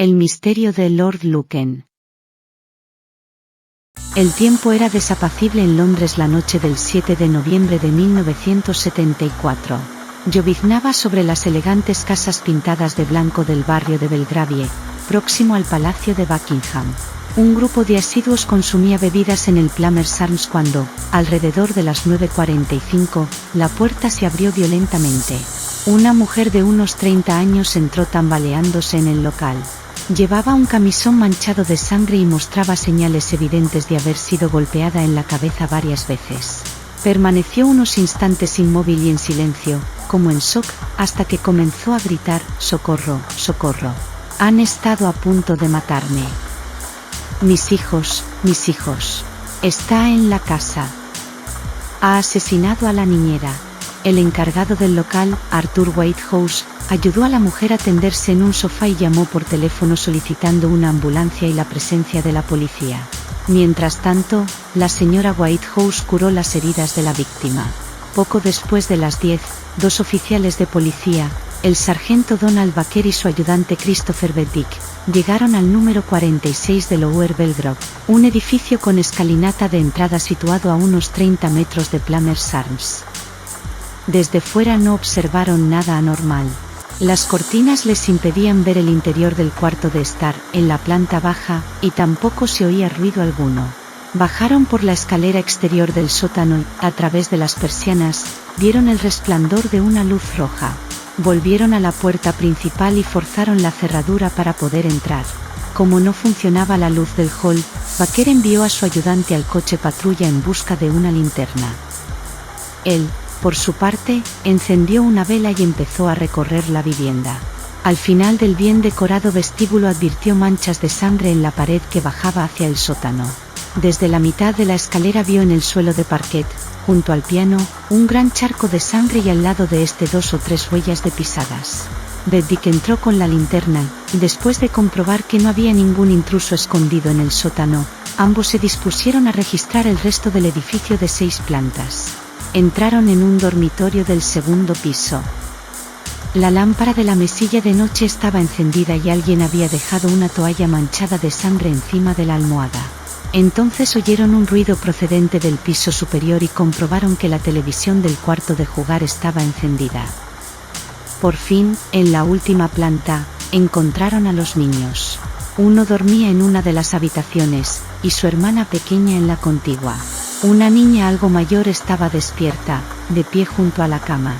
El misterio de Lord Lucan. El tiempo era desapacible en Londres la noche del 7 de noviembre de 1974. Lloviznaba sobre las elegantes casas pintadas de blanco del barrio de Belgravie, próximo al Palacio de Buckingham. Un grupo de asiduos consumía bebidas en el Plumbers Arms cuando, alrededor de las 9:45, la puerta se abrió violentamente. Una mujer de unos 30 años entró tambaleándose en el local. Llevaba un camisón manchado de sangre y mostraba señales evidentes de haber sido golpeada en la cabeza varias veces. Permaneció unos instantes inmóvil y en silencio, como en shock, hasta que comenzó a gritar: «¡Socorro, socorro! Han estado a punto de matarme. Mis hijos, mis hijos. Está en la casa. Ha asesinado a la niñera». El encargado del local, Arthur Whitehouse, ayudó a la mujer a tenderse en un sofá y llamó por teléfono solicitando una ambulancia y la presencia de la policía. Mientras tanto, la señora Whitehouse curó las heridas de la víctima. Poco después de las 10, dos oficiales de policía, el sargento Donald Baker y su ayudante Christopher Beddick, llegaron al número 46 de Lower Belgrove, un edificio con escalinata de entrada situado a unos 30 metros de Plumbers Arms. Desde fuera no observaron nada anormal. Las cortinas les impedían ver el interior del cuarto de estar, en la planta baja, y tampoco se oía ruido alguno. Bajaron por la escalera exterior del sótano y, a través de las persianas, vieron el resplandor de una luz roja. Volvieron a la puerta principal y forzaron la cerradura para poder entrar. Como no funcionaba la luz del hall, Baker envió a su ayudante al coche patrulla en busca de una linterna. Él, por su parte, encendió una vela y empezó a recorrer la vivienda. Al final del bien decorado vestíbulo advirtió manchas de sangre en la pared que bajaba hacia el sótano. Desde la mitad de la escalera vio en el suelo de parquet, junto al piano, un gran charco de sangre y al lado de este 2 o 3 huellas de pisadas. Beddick entró con la linterna, y después de comprobar que no había ningún intruso escondido en el sótano, ambos se dispusieron a registrar el resto del edificio de 6 plantas. Entraron en un dormitorio del segundo piso. La lámpara de la mesilla de noche estaba encendida y alguien había dejado una toalla manchada de sangre encima de la almohada. Entonces oyeron un ruido procedente del piso superior y comprobaron que la televisión del cuarto de jugar estaba encendida. Por fin, en la última planta, encontraron a los niños. Uno dormía en una de las habitaciones, y su hermana pequeña en la contigua. Una niña algo mayor estaba despierta, de pie junto a la cama.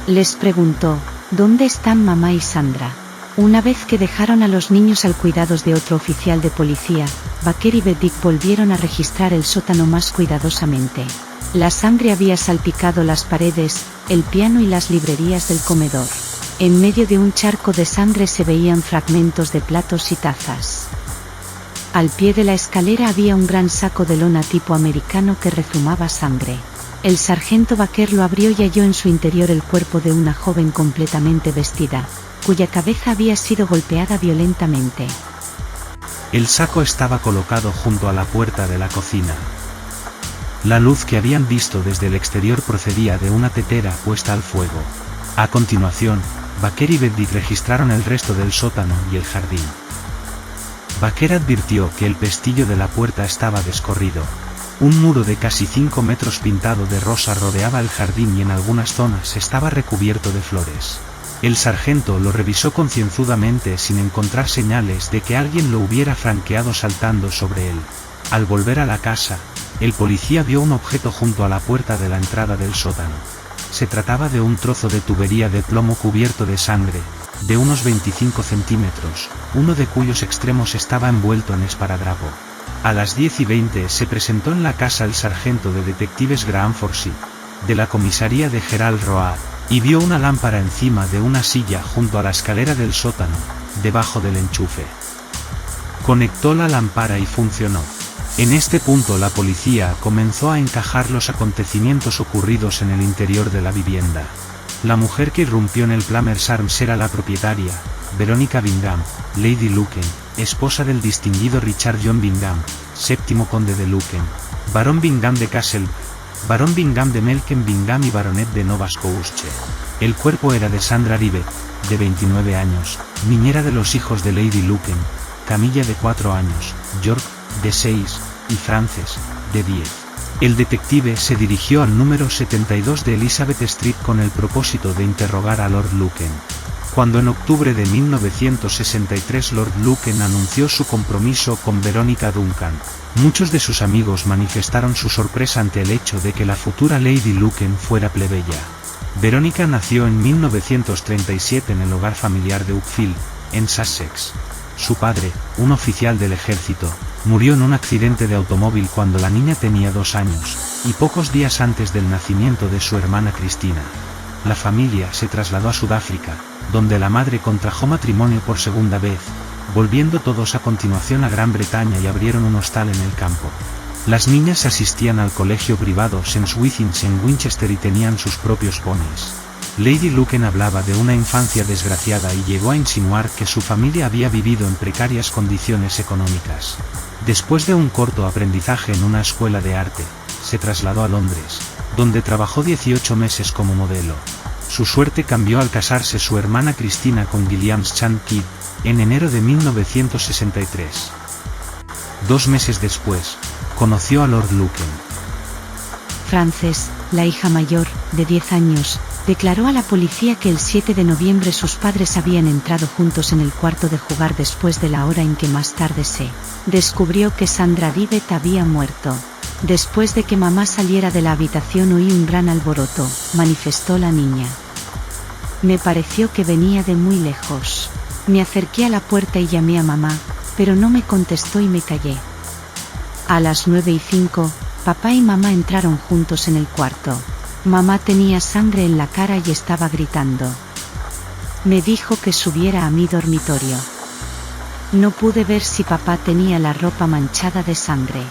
Les preguntó: «¿Dónde están mamá y Sandra?». Una vez que dejaron a los niños al cuidado de otro oficial de policía, Baker y Beddick volvieron a registrar el sótano más cuidadosamente. La sangre había salpicado las paredes, el piano y las librerías del comedor. En medio de un charco de sangre se veían fragmentos de platos y tazas. Al pie de la escalera había un gran saco de lona tipo americano que rezumaba sangre. El sargento Baker lo abrió y halló en su interior el cuerpo de una joven completamente vestida, cuya cabeza había sido golpeada violentamente. El saco estaba colocado junto a la puerta de la cocina. La luz que habían visto desde el exterior procedía de una tetera puesta al fuego. A continuación, Baker y Beddick registraron el resto del sótano y el jardín. Baker advirtió que el pestillo de la puerta estaba descorrido. Un muro de casi 5 metros pintado de rosa rodeaba el jardín y en algunas zonas estaba recubierto de flores. El sargento lo revisó concienzudamente sin encontrar señales de que alguien lo hubiera franqueado saltando sobre él. Al volver a la casa, el policía vio un objeto junto a la puerta de la entrada del sótano. Se trataba de un trozo de tubería de plomo cubierto de sangre, de unos 25 centímetros, uno de cuyos extremos estaba envuelto en esparadrapo. A las 10:20 se presentó en la casa el sargento de detectives Graham Forsyth, de la comisaría de Gerald Road, y vio una lámpara encima de una silla junto a la escalera del sótano, debajo del enchufe. Conectó la lámpara y funcionó. En este punto la policía comenzó a encajar los acontecimientos ocurridos en el interior de la vivienda. La mujer que irrumpió en el Plumbers Arms era la propietaria, Veronica Bingham, Lady Lucan, esposa del distinguido Richard John Bingham, séptimo conde de Lucan, barón Bingham de Castle, barón Bingham de Melken Bingham y baronet de Nova Scotia. El cuerpo era de Sandra Rivet, de 29 años, niñera de los hijos de Lady Luken, Camilla de 4 años, York, de 6, y Frances, de 10. El detective se dirigió al número 72 de Elizabeth Street con el propósito de interrogar a Lord Luken. Cuando en octubre de 1963 Lord Luken anunció su compromiso con Veronica Duncan, muchos de sus amigos manifestaron su sorpresa ante el hecho de que la futura Lady Luken fuera plebeya. Veronica nació en 1937 en el hogar familiar de Uckfield, en Sussex. Su padre, un oficial del ejército, murió en un accidente de automóvil cuando la niña tenía 2 años, y pocos días antes del nacimiento de su hermana Cristina. La familia se trasladó a Sudáfrica, donde la madre contrajo matrimonio por segunda vez, volviendo todos a continuación a Gran Bretaña y abrieron un hostal en el campo. Las niñas asistían al colegio privado St. Swithins en Winchester y tenían sus propios ponis. Lady Luken hablaba de una infancia desgraciada y llegó a insinuar que su familia había vivido en precarias condiciones económicas. Después de un corto aprendizaje en una escuela de arte, se trasladó a Londres, donde trabajó 18 meses como modelo. Su suerte cambió al casarse su hermana Cristina con William Chand Kidd, en enero de 1963. 2 meses después, conoció a Lord Luken. Frances, la hija mayor, de 10 años, declaró a la policía que el 7 de noviembre sus padres habían entrado juntos en el cuarto de jugar después de la hora en que más tarde se descubrió que Sandra Divet había muerto. Después de que mamá saliera de la habitación oí un gran alboroto, manifestó la niña. Me pareció que venía de muy lejos. Me acerqué a la puerta y llamé a mamá, pero no me contestó y me callé. A las 9:05, papá y mamá entraron juntos en el cuarto. Mamá tenía sangre en la cara y estaba gritando. Me dijo que subiera a mi dormitorio. No pude ver si papá tenía la ropa manchada de sangre.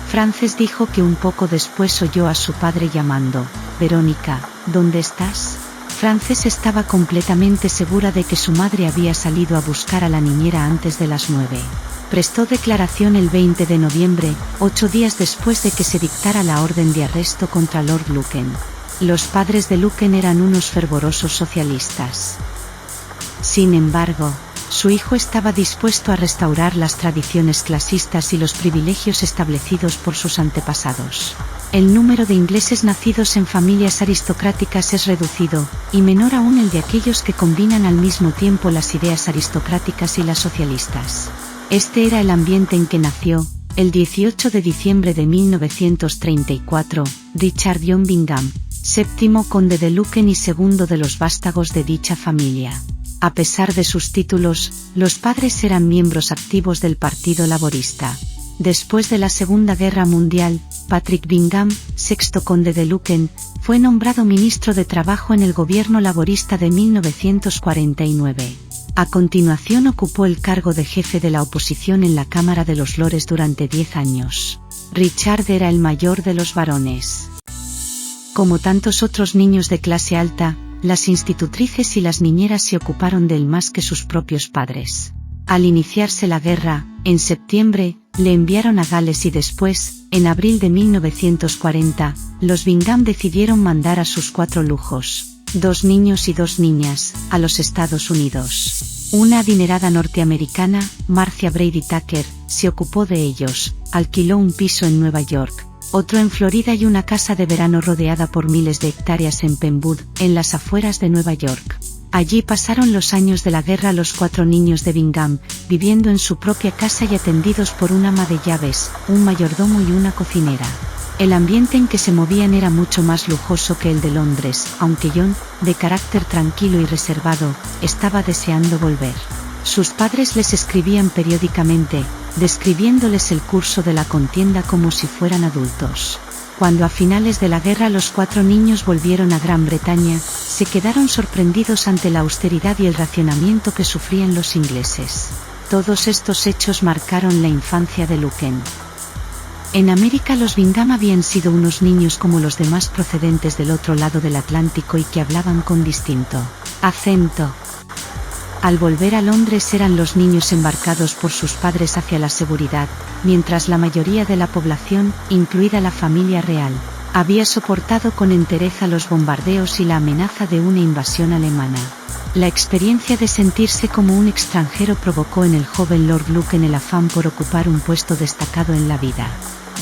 Frances dijo que un poco después oyó a su padre llamando, Verónica, ¿dónde estás? Frances estaba completamente segura de que su madre había salido a buscar a la niñera antes de las 9. Prestó declaración el 20 de noviembre, 8 días después de que se dictara la orden de arresto contra Lord Luken. Los padres de Luken eran unos fervorosos socialistas. Sin embargo, su hijo estaba dispuesto a restaurar las tradiciones clasistas y los privilegios establecidos por sus antepasados. El número de ingleses nacidos en familias aristocráticas es reducido, y menor aún el de aquellos que combinan al mismo tiempo las ideas aristocráticas y las socialistas. Este era el ambiente en que nació, el 18 de diciembre de 1934, Richard John Bingham, séptimo conde de Luken y segundo de los vástagos de dicha familia. A pesar de sus títulos, los padres eran miembros activos del Partido Laborista. Después de la Segunda Guerra Mundial, Patrick Bingham, sexto conde de Luken, fue nombrado ministro de Trabajo en el gobierno laborista de 1949. A continuación ocupó el cargo de jefe de la oposición en la Cámara de los Lores durante 10 años. Richard era el mayor de los varones. Como tantos otros niños de clase alta, las institutrices y las niñeras se ocuparon de él más que sus propios padres. Al iniciarse la guerra, en septiembre, le enviaron a Gales y después, en abril de 1940, los Bingham decidieron mandar a sus 4 lujos, 2 niños y 2 niñas, a los Estados Unidos. Una adinerada norteamericana, Marcia Brady Tucker, se ocupó de ellos, alquiló un piso en Nueva York, otro en Florida y una casa de verano rodeada por miles de hectáreas en Penwood, en las afueras de Nueva York. Allí pasaron los años de la guerra los 4 niños de Bingham, viviendo en su propia casa y atendidos por un ama de llaves, un mayordomo y una cocinera. El ambiente en que se movían era mucho más lujoso que el de Londres, aunque John, de carácter tranquilo y reservado, estaba deseando volver. Sus padres les escribían periódicamente, describiéndoles el curso de la contienda como si fueran adultos. Cuando a finales de la guerra los 4 niños volvieron a Gran Bretaña, se quedaron sorprendidos ante la austeridad y el racionamiento que sufrían los ingleses. Todos estos hechos marcaron la infancia de Luken. En América los Bingham habían sido unos niños como los demás procedentes del otro lado del Atlántico y que hablaban con distinto acento. Al volver a Londres eran los niños embarcados por sus padres hacia la seguridad, mientras la mayoría de la población, incluida la familia real, había soportado con entereza los bombardeos y la amenaza de una invasión alemana. La experiencia de sentirse como un extranjero provocó en el joven Lord Lucan el afán por ocupar un puesto destacado en la vida.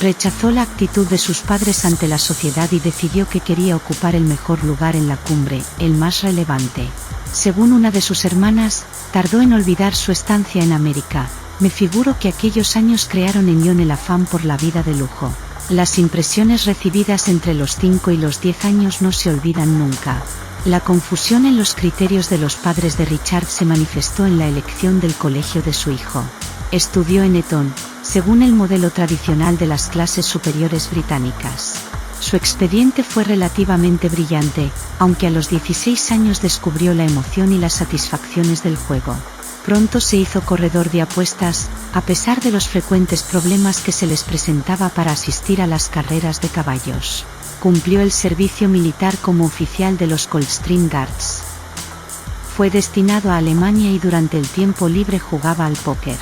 Rechazó la actitud de sus padres ante la sociedad y decidió que quería ocupar el mejor lugar en la cumbre, el más relevante. Según una de sus hermanas, tardó en olvidar su estancia en América. Me figuro que aquellos años crearon en John el afán por la vida de lujo. Las impresiones recibidas entre los 5 y los 10 años no se olvidan nunca. La confusión en los criterios de los padres de Richard se manifestó en la elección del colegio de su hijo. Estudió en Eton, según el modelo tradicional de las clases superiores británicas. Su expediente fue relativamente brillante, aunque a los 16 años descubrió la emoción y las satisfacciones del juego. Pronto se hizo corredor de apuestas, a pesar de los frecuentes problemas que se les presentaba para asistir a las carreras de caballos. Cumplió el servicio militar como oficial de los Coldstream Guards. Fue destinado a Alemania y durante el tiempo libre jugaba al póker.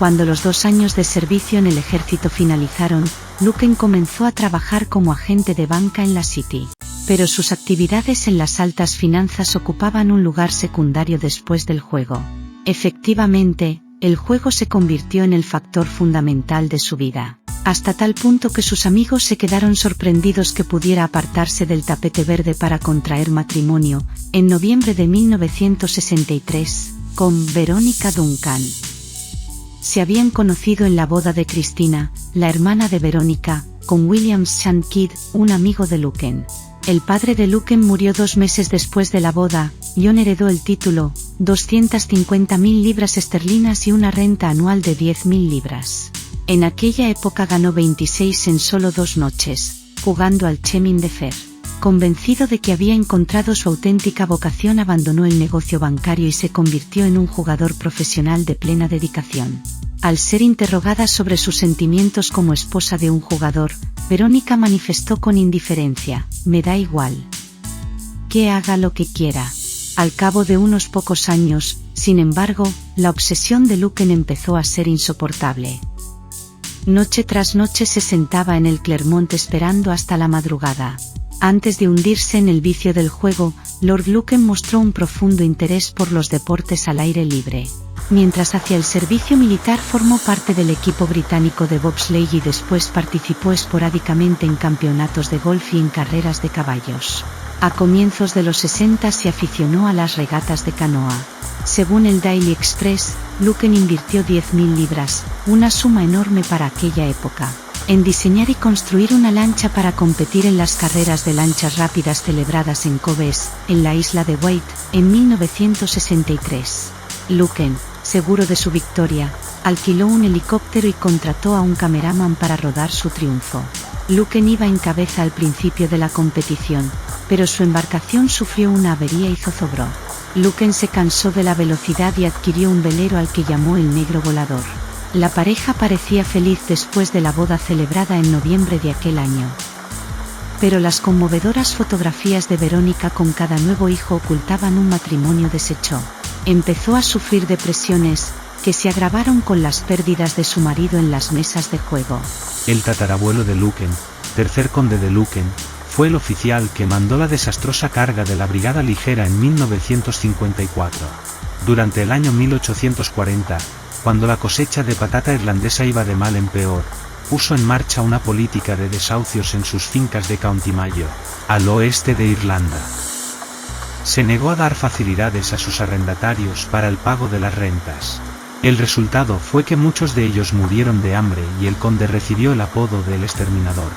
Cuando los 2 años de servicio en el ejército finalizaron, Lucan comenzó a trabajar como agente de banca en la City. Pero sus actividades en las altas finanzas ocupaban un lugar secundario después del juego. Efectivamente, el juego se convirtió en el factor fundamental de su vida. Hasta tal punto que sus amigos se quedaron sorprendidos que pudiera apartarse del tapete verde para contraer matrimonio, en noviembre de 1963, con Veronica Duncan. Se habían conocido en la boda de Christina, la hermana de Veronica, con William St. Kidd, un amigo de Lucan. El padre de Lucan murió 2 meses después de la boda. John heredó el título, 250.000 libras esterlinas y una renta anual de 10.000 libras. En aquella época ganó 26 en solo 2 noches, jugando al Chemin de Fer. Convencido de que había encontrado su auténtica vocación, abandonó el negocio bancario y se convirtió en un jugador profesional de plena dedicación. Al ser interrogada sobre sus sentimientos como esposa de un jugador, Verónica manifestó con indiferencia: me da igual. Que haga lo que quiera. Al cabo de unos pocos años, sin embargo, la obsesión de Lucan empezó a ser insoportable. Noche tras noche se sentaba en el Clermont esperando hasta la madrugada. Antes de hundirse en el vicio del juego, Lord Lucan mostró un profundo interés por los deportes al aire libre. Mientras hacía el servicio militar formó parte del equipo británico de bobsleigh y después participó esporádicamente en campeonatos de golf y en carreras de caballos. A comienzos de los 60 se aficionó a las regatas de canoa. Según el Daily Express, Lucan invirtió 10.000 libras, una suma enorme para aquella época, en diseñar y construir una lancha para competir en las carreras de lanchas rápidas celebradas en Cobes, en la isla de Wight, en 1963. Lucan, seguro de su victoria, alquiló un helicóptero y contrató a un cameraman para rodar su triunfo. Lucan iba en cabeza al principio de la competición, pero su embarcación sufrió una avería y zozobró. Lucan se cansó de la velocidad y adquirió un velero al que llamó el Negro Volador. La pareja parecía feliz después de la boda celebrada en noviembre de aquel año. Pero las conmovedoras fotografías de Verónica con cada nuevo hijo ocultaban un matrimonio deshecho. Empezó a sufrir depresiones, que se agravaron con las pérdidas de su marido en las mesas de juego. El tatarabuelo de Lucan, tercer conde de Lucan, fue el oficial que mandó la desastrosa carga de la Brigada Ligera en 1954. Durante el año 1840, cuando la cosecha de patata irlandesa iba de mal en peor, puso en marcha una política de desahucios en sus fincas de County Mayo, al oeste de Irlanda. Se negó a dar facilidades a sus arrendatarios para el pago de las rentas. El resultado fue que muchos de ellos murieron de hambre y el conde recibió el apodo de El Exterminador.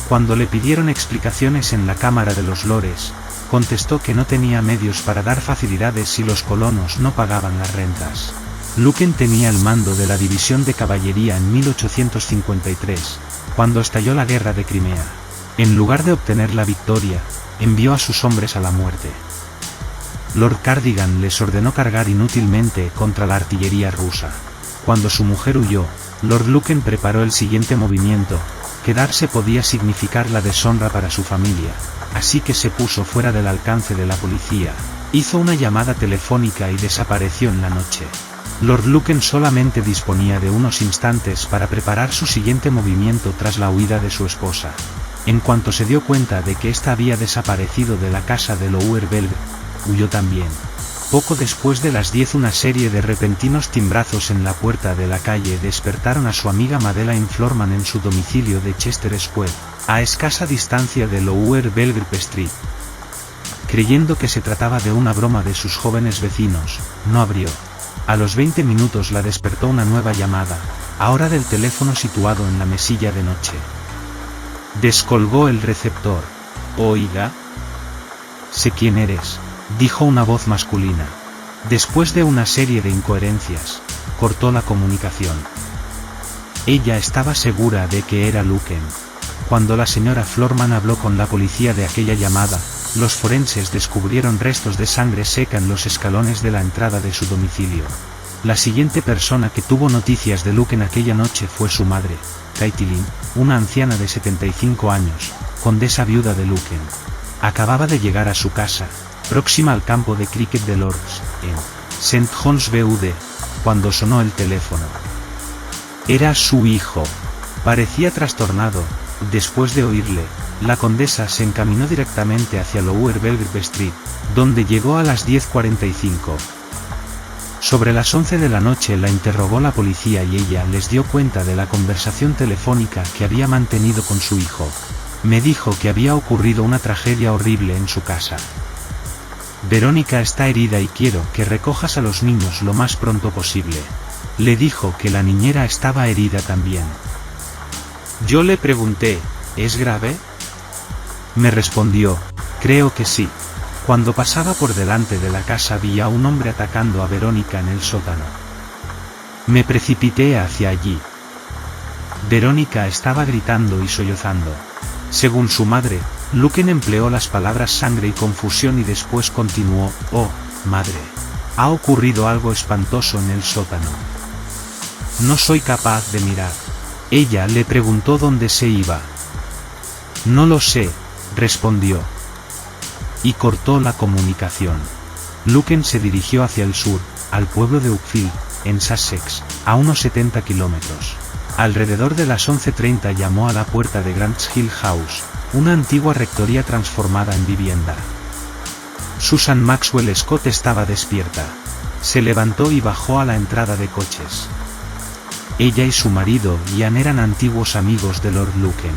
Cuando le pidieron explicaciones en la Cámara de los Lores, contestó que no tenía medios para dar facilidades si los colonos no pagaban las rentas. Lucan tenía el mando de la división de caballería en 1853, cuando estalló la guerra de Crimea. En lugar de obtener la victoria, envió a sus hombres a la muerte. Lord Cardigan les ordenó cargar inútilmente contra la artillería rusa. Cuando su mujer huyó, Lord Lucan preparó el siguiente movimiento: quedarse podía significar la deshonra para su familia, así que se puso fuera del alcance de la policía, hizo una llamada telefónica y desapareció en la noche. Lord Lucan solamente disponía de unos instantes para preparar su siguiente movimiento tras la huida de su esposa. En cuanto se dio cuenta de que ésta había desaparecido de la casa de Lower Belgrave, huyó también. Poco después de las 10 una serie de repentinos timbrazos en la puerta de la calle despertaron a su amiga Madeleine Florman en su domicilio de Chester Square, a escasa distancia de Lower Belgrave Street. Creyendo que se trataba de una broma de sus jóvenes vecinos, no abrió. A los 20 minutos la despertó una nueva llamada, ahora del teléfono situado en la mesilla de noche. Descolgó el receptor. «Oiga». «Sé quién eres», dijo una voz masculina. Después de una serie de incoherencias, cortó la comunicación. Ella estaba segura de que era Luken. Cuando la señora Florman habló con la policía de aquella llamada, los forenses descubrieron restos de sangre seca en los escalones de la entrada de su domicilio. La siguiente persona que tuvo noticias de Luken aquella noche fue su madre, Katie Lynn, una anciana de 75 años, condesa viuda de Luken. Acababa de llegar a su casa, próxima al campo de cricket de Lords, en St. John's Wood, cuando sonó el teléfono. Era su hijo. Parecía trastornado. Después de oírle, la condesa se encaminó directamente hacia Lower Belgrave Street, donde llegó a las 10:45. Sobre las 11 de la noche la interrogó la policía y ella les dio cuenta de la conversación telefónica que había mantenido con su hijo. Me dijo que había ocurrido una tragedia horrible en su casa. Verónica está herida y quiero que recojas a los niños lo más pronto posible. Le dijo que la niñera estaba herida también. Yo le pregunté, ¿es grave? Me respondió, creo que sí. Cuando pasaba por delante de la casa vi a un hombre atacando a Verónica en el sótano. Me precipité hacia allí. Verónica estaba gritando y sollozando. Según su madre, Luken empleó las palabras sangre y confusión y después continuó, «Oh, madre. Ha ocurrido algo espantoso en el sótano. No soy capaz de mirar». Ella le preguntó dónde se iba. «No lo sé», respondió. Y cortó la comunicación. Luken se dirigió hacia el sur, al pueblo de Uckfield, en Sussex, a unos 70 kilómetros. Alrededor de las 11:30 llamó a la puerta de Grants Hill House, una antigua rectoría transformada en vivienda. Susan Maxwell Scott estaba despierta. Se levantó y bajó a la entrada de coches. Ella y su marido, Ian, eran antiguos amigos de Lord Luken.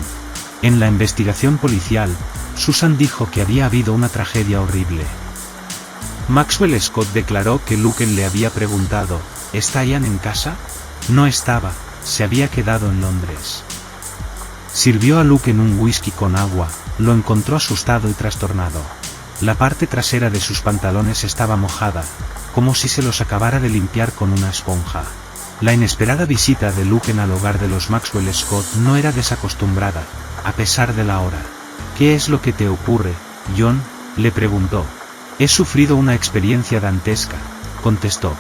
En la investigación policial, Susan dijo que había habido una tragedia horrible. Maxwell Scott declaró que Luken le había preguntado, ¿está Ian en casa? No estaba, se había quedado en Londres. Sirvió a Luken un whisky con agua, lo encontró asustado y trastornado. La parte trasera de sus pantalones estaba mojada, como si se los acabara de limpiar con una esponja. La inesperada visita de Luken al hogar de los Maxwell Scott no era desacostumbrada, a pesar de la hora. «¿Qué es lo que te ocurre, John?», le preguntó. «He sufrido una experiencia dantesca», contestó.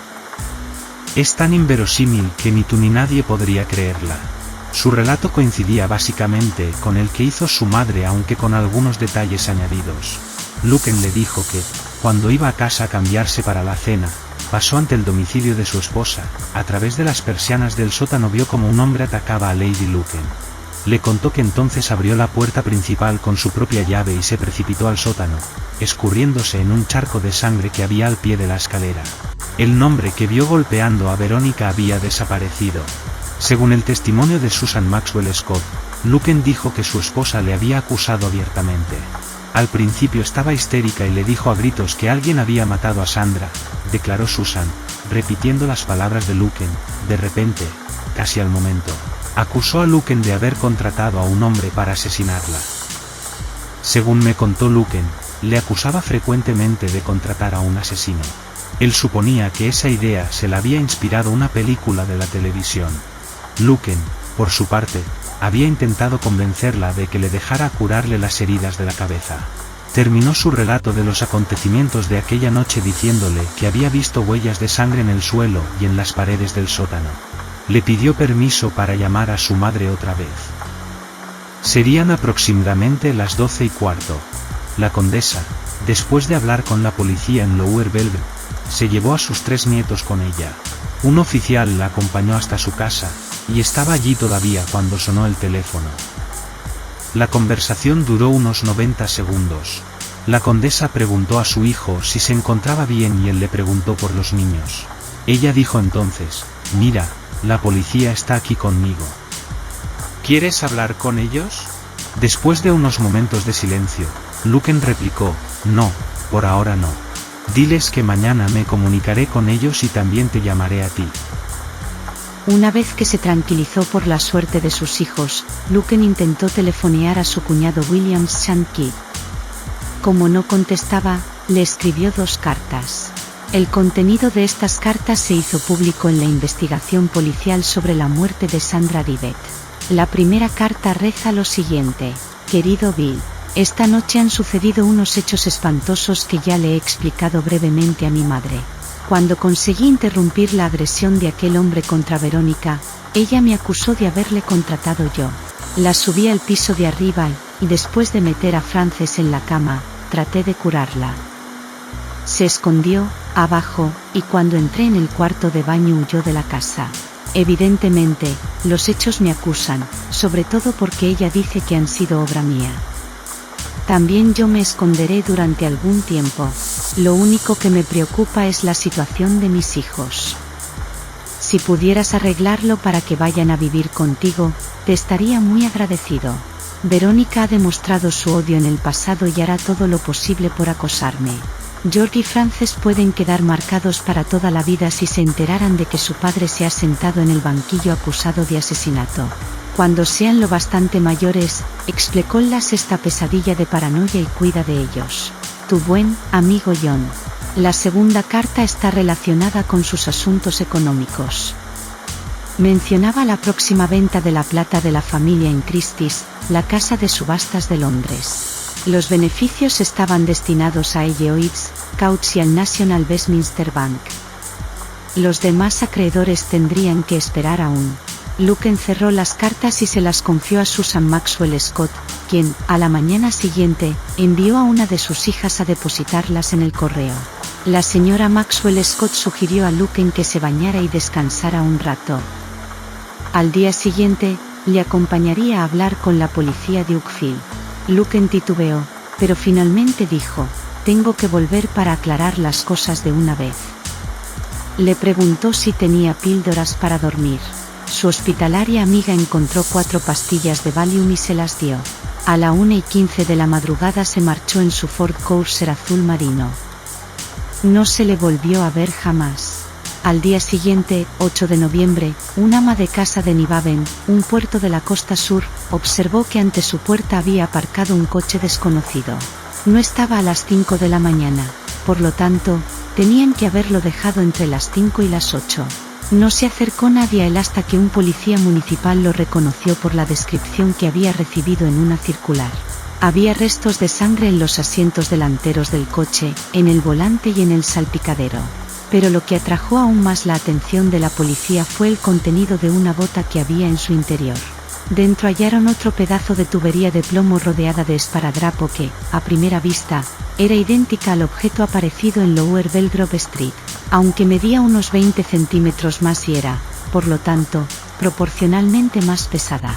«Es tan inverosímil que ni tú ni nadie podría creerla». Su relato coincidía básicamente con el que hizo su madre, aunque con algunos detalles añadidos. Luken le dijo que, cuando iba a casa a cambiarse para la cena, pasó ante el domicilio de su esposa. A través de las persianas del sótano vio como un hombre atacaba a Lady Luken. Le contó que entonces abrió la puerta principal con su propia llave y se precipitó al sótano, escurriéndose en un charco de sangre que había al pie de la escalera. El hombre que vio golpeando a Verónica había desaparecido. Según el testimonio de Susan Maxwell Scott, Luken dijo que su esposa le había acusado abiertamente. Al principio estaba histérica y le dijo a gritos que alguien había matado a Sandra, declaró Susan, repitiendo las palabras de Luken. De repente, casi al momento, acusó a Luken de haber contratado a un hombre para asesinarla. Según me contó Luken, le acusaba frecuentemente de contratar a un asesino. Él suponía que esa idea se la había inspirado una película de la televisión. Luken, por su parte, había intentado convencerla de que le dejara curarle las heridas de la cabeza. Terminó su relato de los acontecimientos de aquella noche diciéndole que había visto huellas de sangre en el suelo y en las paredes del sótano. Le pidió permiso para llamar a su madre otra vez. Serían aproximadamente las 12:15. La condesa, después de hablar con la policía en Lower Belgrave, se llevó a sus 3 nietos con ella. Un oficial la acompañó hasta su casa, y estaba allí todavía cuando sonó el teléfono. La conversación duró unos 90 segundos. La condesa preguntó a su hijo si se encontraba bien y él le preguntó por los niños. Ella dijo entonces, mira, la policía está aquí conmigo. ¿Quieres hablar con ellos? Después de unos momentos de silencio, Luken replicó, no, por ahora no. Diles que mañana me comunicaré con ellos y también te llamaré a ti. Una vez que se tranquilizó por la suerte de sus hijos, Luken intentó telefonear a su cuñado William St. Kidd. Como no contestaba, le escribió 2 cartas. El contenido de estas cartas se hizo público en la investigación policial sobre la muerte de Sandra Divet. La primera carta reza lo siguiente: querido Bill, esta noche han sucedido unos hechos espantosos que ya le he explicado brevemente a mi madre. Cuando conseguí interrumpir la agresión de aquel hombre contra Verónica, ella me acusó de haberle contratado yo. La subí al piso de arriba y después de meter a Frances en la cama, traté de curarla. Se escondió abajo, y cuando entré en el cuarto de baño huyó de la casa. Evidentemente, los hechos me acusan, sobre todo porque ella dice que han sido obra mía. También yo me esconderé durante algún tiempo. Lo único que me preocupa es la situación de mis hijos. Si pudieras arreglarlo para que vayan a vivir contigo, te estaría muy agradecido. Verónica ha demostrado su odio en el pasado y hará todo lo posible por acosarme. George y Frances pueden quedar marcados para toda la vida si se enteraran de que su padre se ha sentado en el banquillo acusado de asesinato. Cuando sean lo bastante mayores, explícoles esta pesadilla de paranoia y cuida de ellos. Tu buen amigo John. La segunda carta está relacionada con sus asuntos económicos. Mencionaba la próxima venta de la plata de la familia en Christie's, la casa de subastas de Londres. Los beneficios estaban destinados a Lloyds, Coutts y al National Westminster Bank. Los demás acreedores tendrían que esperar aún. Luken cerró las cartas y se las confió a Susan Maxwell Scott, quien, a la mañana siguiente, envió a una de sus hijas a depositarlas en el correo. La señora Maxwell Scott sugirió a Luken que se bañara y descansara un rato. Al día siguiente, le acompañaría a hablar con la policía de Uckfield. Luken titubeó, pero finalmente dijo, tengo que volver para aclarar las cosas de una vez. Le preguntó si tenía píldoras para dormir. Su hospitalaria amiga encontró 4 pastillas de Valium y se las dio. A la 1:15 de la madrugada se marchó en su Ford Corsair azul marino. No se le volvió a ver jamás. Al día siguiente, 8 de noviembre, un ama de casa de Nivaben, un puerto de la costa sur, observó que ante su puerta había aparcado un coche desconocido. No estaba a las 5 de la mañana, por lo tanto, tenían que haberlo dejado entre las 5 y las 8. No se acercó nadie a él hasta que un policía municipal lo reconoció por la descripción que había recibido en una circular. Había restos de sangre en los asientos delanteros del coche, en el volante y en el salpicadero. Pero lo que atrajo aún más la atención de la policía fue el contenido de una bota que había en su interior. Dentro hallaron otro pedazo de tubería de plomo rodeada de esparadrapo que, a primera vista, era idéntica al objeto aparecido en Lower Belgrove Street, aunque medía unos 20 centímetros más y era, por lo tanto, proporcionalmente más pesada.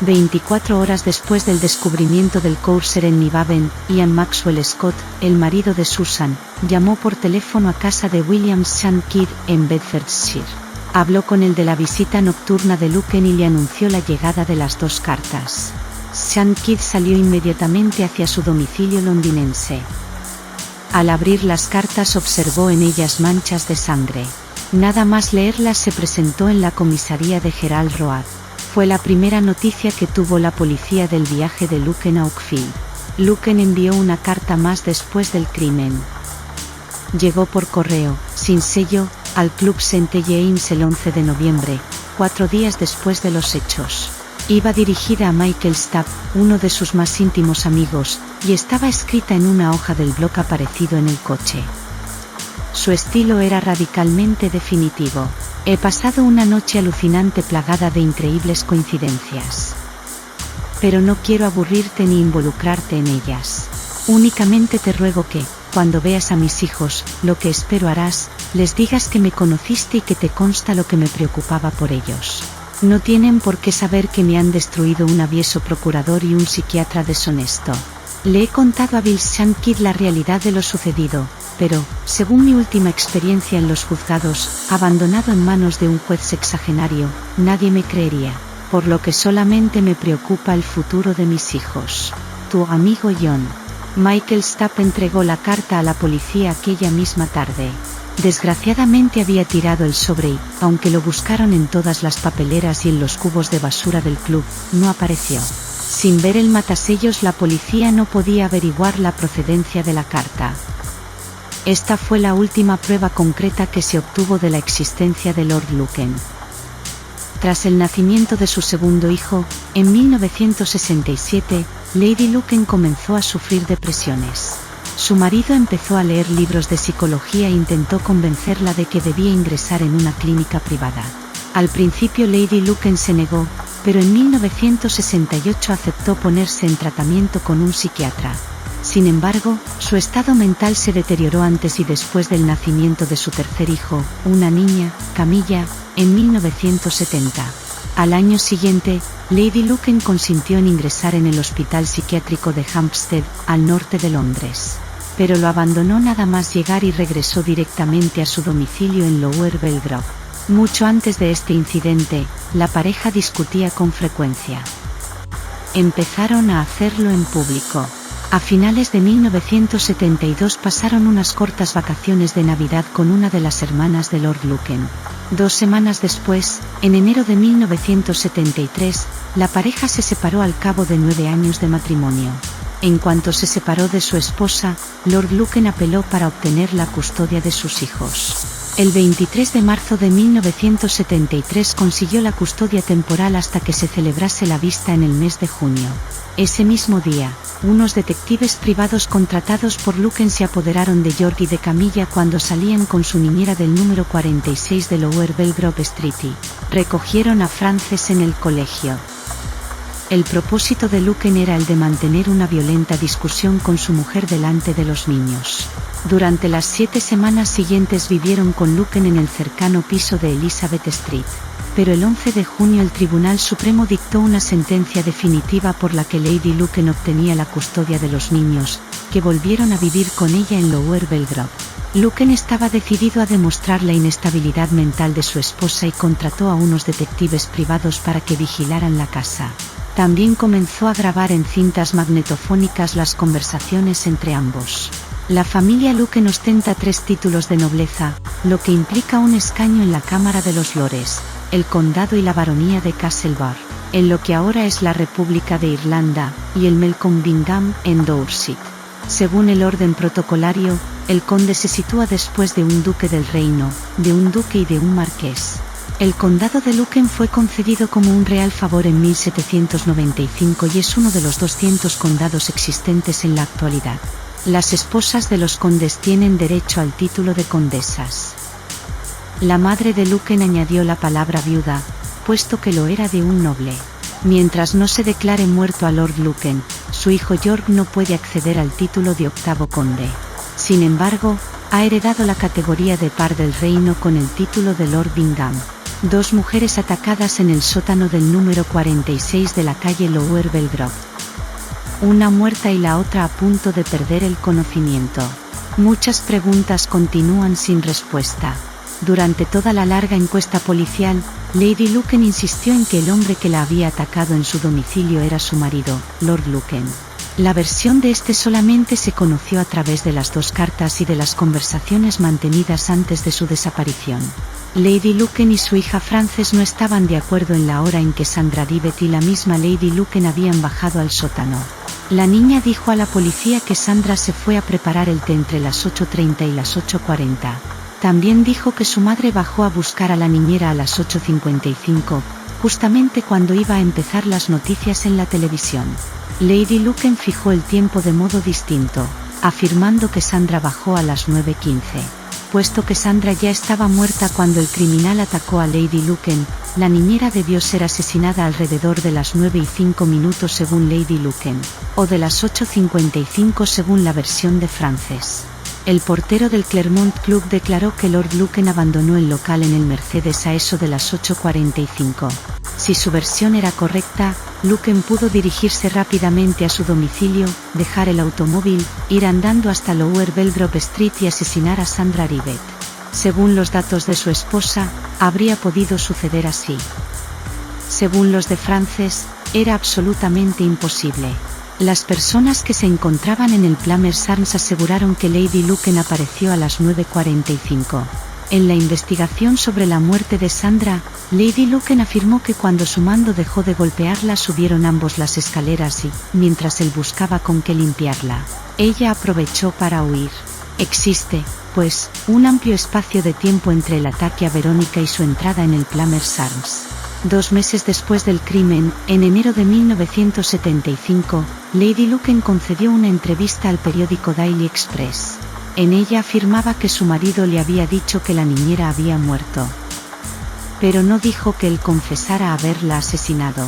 24 horas después del descubrimiento del Corsair en Nivaben, Ian Maxwell Scott, el marido de Susan, llamó por teléfono a casa de William St. Kidd en Bedfordshire. Habló con el de la visita nocturna de Luken y le anunció la llegada de las 2 cartas. St. Kidd salió inmediatamente hacia su domicilio londinense. Al abrir las cartas observó en ellas manchas de sangre. Nada más leerlas se presentó en la comisaría de Gerald Road. Fue la primera noticia que tuvo la policía del viaje de Luken a Uckfield. Luken envió una carta más después del crimen. Llegó por correo, sin sello, al Club St. James el 11 de noviembre, 4 días después de los hechos. Iba dirigida a Michael Stapp, uno de sus más íntimos amigos, y estaba escrita en una hoja del blog aparecido en el coche. Su estilo era radicalmente definitivo. He pasado una noche alucinante plagada de increíbles coincidencias. Pero no quiero aburrirte ni involucrarte en ellas. Únicamente te ruego que, cuando veas a mis hijos, lo que espero harás, les digas que me conociste y que te consta lo que me preocupaba por ellos. No tienen por qué saber que me han destruido un avieso procurador y un psiquiatra deshonesto. Le he contado a Bill Shankid la realidad de lo sucedido, pero, según mi última experiencia en los juzgados, abandonado en manos de un juez sexagenario, nadie me creería, por lo que solamente me preocupa el futuro de mis hijos. Tu amigo John. Michael Stapp entregó la carta a la policía aquella misma tarde. Desgraciadamente había tirado el sobre y, aunque lo buscaron en todas las papeleras y en los cubos de basura del club, no apareció. Sin ver el matasellos, la policía no podía averiguar la procedencia de la carta. Esta fue la última prueba concreta que se obtuvo de la existencia de Lord Luken. Tras el nacimiento de su segundo hijo, en 1967, Lady Luken comenzó a sufrir depresiones. Su marido empezó a leer libros de psicología e intentó convencerla de que debía ingresar en una clínica privada. Al principio Lady Luken se negó, pero en 1968 aceptó ponerse en tratamiento con un psiquiatra. Sin embargo, su estado mental se deterioró antes y después del nacimiento de su tercer hijo, una niña, Camilla, en 1970. Al año siguiente, Lady Luken consintió en ingresar en el hospital psiquiátrico de Hampstead, al norte de Londres. Pero lo abandonó nada más llegar y regresó directamente a su domicilio en Lower Belgrove. Mucho antes de este incidente, la pareja discutía con frecuencia. Empezaron a hacerlo en público. A finales de 1972 pasaron unas cortas vacaciones de Navidad con una de las hermanas de Lord Luken. 2 semanas después, en enero de 1973, la pareja se separó al cabo de 9 años de matrimonio. En cuanto se separó de su esposa, Lord Luken apeló para obtener la custodia de sus hijos. El 23 de marzo de 1973 consiguió la custodia temporal hasta que se celebrase la vista en el mes de junio. Ese mismo día, unos detectives privados contratados por Luken se apoderaron de George y de Camilla cuando salían con su niñera del número 46 de Lower Belgrove Street y recogieron a Frances en el colegio. El propósito de Luken era el de mantener una violenta discusión con su mujer delante de los niños. Durante las 7 semanas siguientes vivieron con Luken en el cercano piso de Elizabeth Street. Pero el 11 de junio el Tribunal Supremo dictó una sentencia definitiva por la que Lady Luken obtenía la custodia de los niños, que volvieron a vivir con ella en Lower Belgrove. Luken estaba decidido a demostrar la inestabilidad mental de su esposa y contrató a unos detectives privados para que vigilaran la casa. También comenzó a grabar en cintas magnetofónicas las conversaciones entre ambos. La familia Luken ostenta 3 títulos de nobleza, lo que implica un escaño en la Cámara de los Lores, el condado y la baronía de Castlebar, en lo que ahora es la República de Irlanda, y el Melcombe en Dorset. Según el orden protocolario, el conde se sitúa después de un duque del reino, de un duque y de un marqués. El condado de Luken fue concedido como un real favor en 1795 y es uno de los 200 condados existentes en la actualidad. Las esposas de los condes tienen derecho al título de condesas. La madre de Luken añadió la palabra viuda, puesto que lo era de un noble. Mientras no se declare muerto a Lord Luken, su hijo York no puede acceder al título de octavo conde. Sin embargo, ha heredado la categoría de par del reino con el título de Lord Bingham. 2 mujeres atacadas en el sótano del número 46 de la calle Lower Belgrove. Una muerta y la otra a punto de perder el conocimiento. Muchas preguntas continúan sin respuesta. Durante toda la larga encuesta policial, Lady Luken insistió en que el hombre que la había atacado en su domicilio era su marido, Lord Luken. La versión de este solamente se conoció a través de las 2 cartas y de las conversaciones mantenidas antes de su desaparición. Lady Luken y su hija Frances no estaban de acuerdo en la hora en que Sandra Divet y la misma Lady Luken habían bajado al sótano. La niña dijo a la policía que Sandra se fue a preparar el té entre las 8:30 y las 8:40. También dijo que su madre bajó a buscar a la niñera a las 8:55, justamente cuando iba a empezar las noticias en la televisión. Lady Luken fijó el tiempo de modo distinto, afirmando que Sandra bajó a las 9:15. Puesto que Sandra ya estaba muerta cuando el criminal atacó a Lady Luken, la niñera debió ser asesinada alrededor de las 9:05 según Lady Luken, o de las 8:55 según la versión de Frances. El portero del Clermont Club declaró que Lord Luken abandonó el local en el Mercedes a eso de las 8:45. Si su versión era correcta, Luken pudo dirigirse rápidamente a su domicilio, dejar el automóvil, ir andando hasta Lower Belgrove Street y asesinar a Sandra Rivet. Según los datos de su esposa, habría podido suceder así. Según los de Frances, era absolutamente imposible. Las personas que se encontraban en el Plumbers Arms aseguraron que Lady Luken apareció a las 9:45. En la investigación sobre la muerte de Sandra, Lady Luken afirmó que cuando su mando dejó de golpearla subieron ambos las escaleras y, mientras él buscaba con qué limpiarla, ella aprovechó para huir. Existe, pues, un amplio espacio de tiempo entre el ataque a Verónica y su entrada en el Plumbers Arms. 2 meses después del crimen, en enero de 1975, Lady Luken concedió una entrevista al periódico Daily Express. En ella afirmaba que su marido le había dicho que la niñera había muerto. Pero no dijo que él confesara haberla asesinado.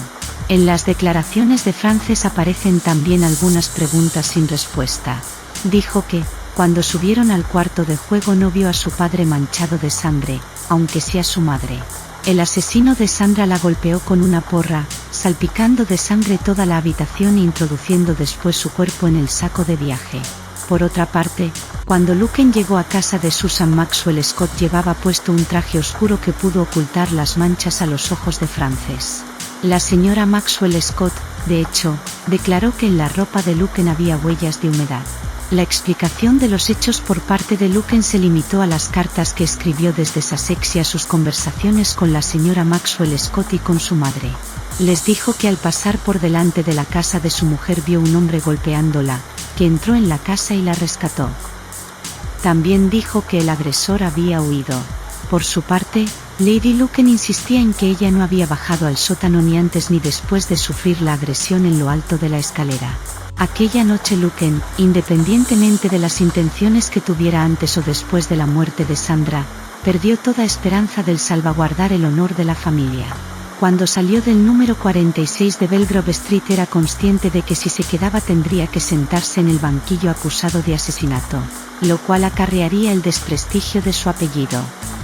En las declaraciones de Frances aparecen también algunas preguntas sin respuesta. Dijo que, cuando subieron al cuarto de juego no vio a su padre manchado de sangre, aunque sí a su madre. El asesino de Sandra la golpeó con una porra, salpicando de sangre toda la habitación e introduciendo después su cuerpo en el saco de viaje. Por otra parte, cuando Luken llegó a casa de Susan Maxwell Scott llevaba puesto un traje oscuro que pudo ocultar las manchas a los ojos de Frances. La señora Maxwell Scott, de hecho, declaró que en la ropa de Luken había huellas de humedad. La explicación de los hechos por parte de Luken se limitó a las cartas que escribió desde Sussex y a sus conversaciones con la señora Maxwell Scott y con su madre. Les dijo que al pasar por delante de la casa de su mujer vio un hombre golpeándola, que entró en la casa y la rescató. También dijo que el agresor había huido. Por su parte, Lady Luken insistía en que ella no había bajado al sótano ni antes ni después de sufrir la agresión en lo alto de la escalera. Aquella noche Luken, independientemente de las intenciones que tuviera antes o después de la muerte de Sandra, perdió toda esperanza del salvaguardar el honor de la familia. Cuando salió del número 46 de Belgrove Street era consciente de que si se quedaba tendría que sentarse en el banquillo acusado de asesinato, lo cual acarrearía el desprestigio de su apellido.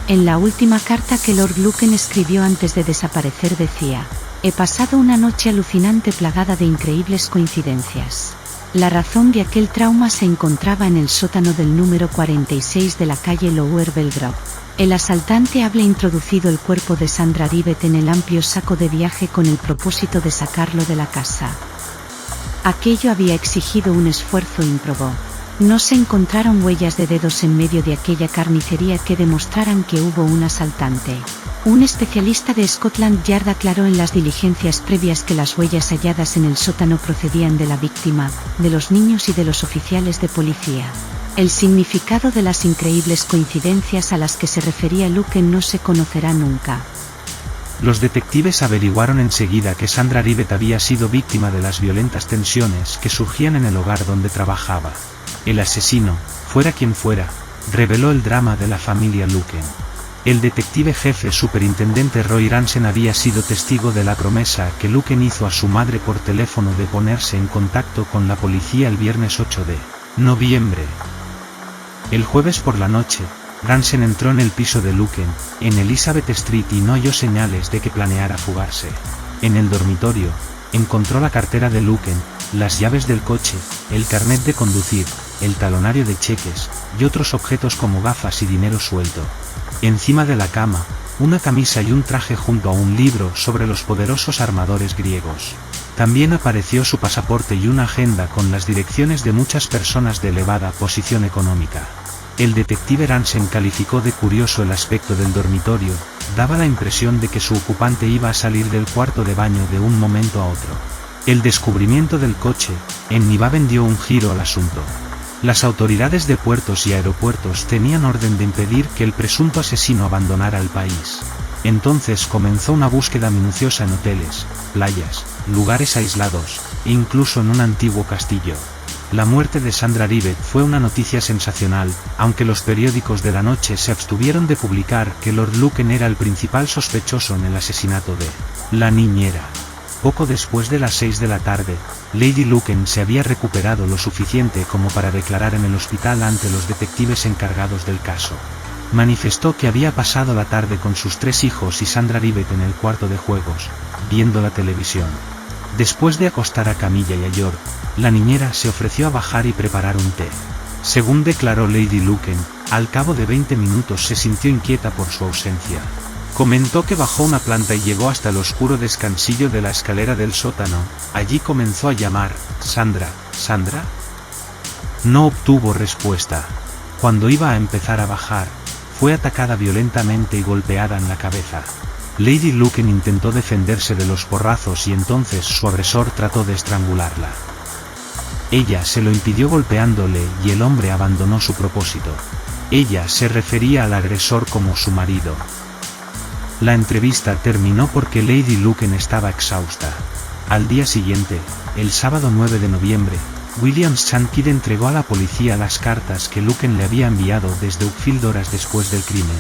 En la última carta que Lord Luken escribió antes de desaparecer decía: «He pasado una noche alucinante plagada de increíbles coincidencias». La razón de aquel trauma se encontraba en el sótano del número 46 de la calle Lower Belgrove. El asaltante había introducido el cuerpo de Sandra Rivet en el amplio saco de viaje con el propósito de sacarlo de la casa. Aquello había exigido un esfuerzo ímprobo. No se encontraron huellas de dedos en medio de aquella carnicería que demostraran que hubo un asaltante. Un especialista de Scotland Yard aclaró en las diligencias previas que las huellas halladas en el sótano procedían de la víctima, de los niños y de los oficiales de policía. El significado de las increíbles coincidencias a las que se refería Luken no se conocerá nunca. Los detectives averiguaron enseguida que Sandra Rivet había sido víctima de las violentas tensiones que surgían en el hogar donde trabajaba. El asesino, fuera quien fuera, reveló el drama de la familia Luken. El detective jefe superintendente Roy Ransen había sido testigo de la promesa que Luken hizo a su madre por teléfono de ponerse en contacto con la policía el viernes 8 de noviembre. El jueves por la noche, Ransen entró en el piso de Luken, en Elizabeth Street y no halló señales de que planeara fugarse. En el dormitorio, encontró la cartera de Luken, las llaves del coche, el carnet de conducir, el talonario de cheques, y otros objetos como gafas y dinero suelto. Encima de la cama, una camisa y un traje junto a un libro sobre los poderosos armadores griegos. También apareció su pasaporte y una agenda con las direcciones de muchas personas de elevada posición económica. El detective Ransen calificó de curioso el aspecto del dormitorio, daba la impresión de que su ocupante iba a salir del cuarto de baño de un momento a otro. El descubrimiento del coche, en Nivaben dio un giro al asunto. Las autoridades de puertos y aeropuertos tenían orden de impedir que el presunto asesino abandonara el país. Entonces comenzó una búsqueda minuciosa en hoteles, playas, lugares aislados, e incluso en un antiguo castillo. La muerte de Sandra Rivet fue una noticia sensacional, aunque los periódicos de la noche se abstuvieron de publicar que Lord Luken era el principal sospechoso en el asesinato de la niñera. Poco después de las 6 de la tarde, Lady Luken se había recuperado lo suficiente como para declarar en el hospital ante los detectives encargados del caso. Manifestó que había pasado la tarde con sus 3 hijos y Sandra Rivet en el cuarto de juegos, viendo la televisión. Después de acostar a Camilla y a York, la niñera se ofreció a bajar y preparar un té. Según declaró Lady Luken, al cabo de 20 minutos se sintió inquieta por su ausencia. Comentó que bajó una planta y llegó hasta el oscuro descansillo de la escalera del sótano. Allí comenzó a llamar: «Sandra, Sandra». No obtuvo respuesta. Cuando iba a empezar a bajar, fue atacada violentamente y golpeada en la cabeza. Lady Luken intentó defenderse de los porrazos y entonces su agresor trató de estrangularla. Ella se lo impidió golpeándole y el hombre abandonó su propósito. Ella se refería al agresor como su marido. La entrevista terminó porque Lady Luken estaba exhausta. Al día siguiente, el sábado 9 de noviembre, William Sandkid entregó a la policía las cartas que Luken le había enviado desde Uckfield horas después del crimen.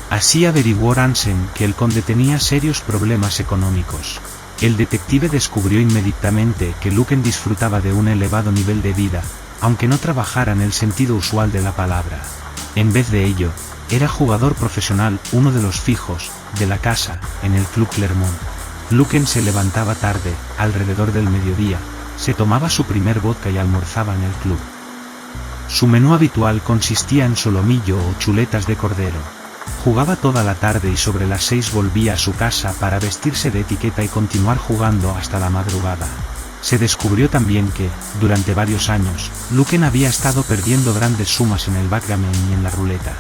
Así averiguó Ransen que el conde tenía serios problemas económicos. El detective descubrió inmediatamente que Luken disfrutaba de un elevado nivel de vida, aunque no trabajara en el sentido usual de la palabra. En vez de ello, era jugador profesional, uno de los fijos, de la casa, en el Club Clermont. Luken se levantaba tarde, alrededor del mediodía, se tomaba su primer vodka y almorzaba en el club. Su menú habitual consistía en solomillo o chuletas de cordero. Jugaba toda la tarde y sobre las 6 volvía a su casa para vestirse de etiqueta y continuar jugando hasta la madrugada. Se descubrió también que, durante varios años, Luken había estado perdiendo grandes sumas en el backgammon y en la ruleta.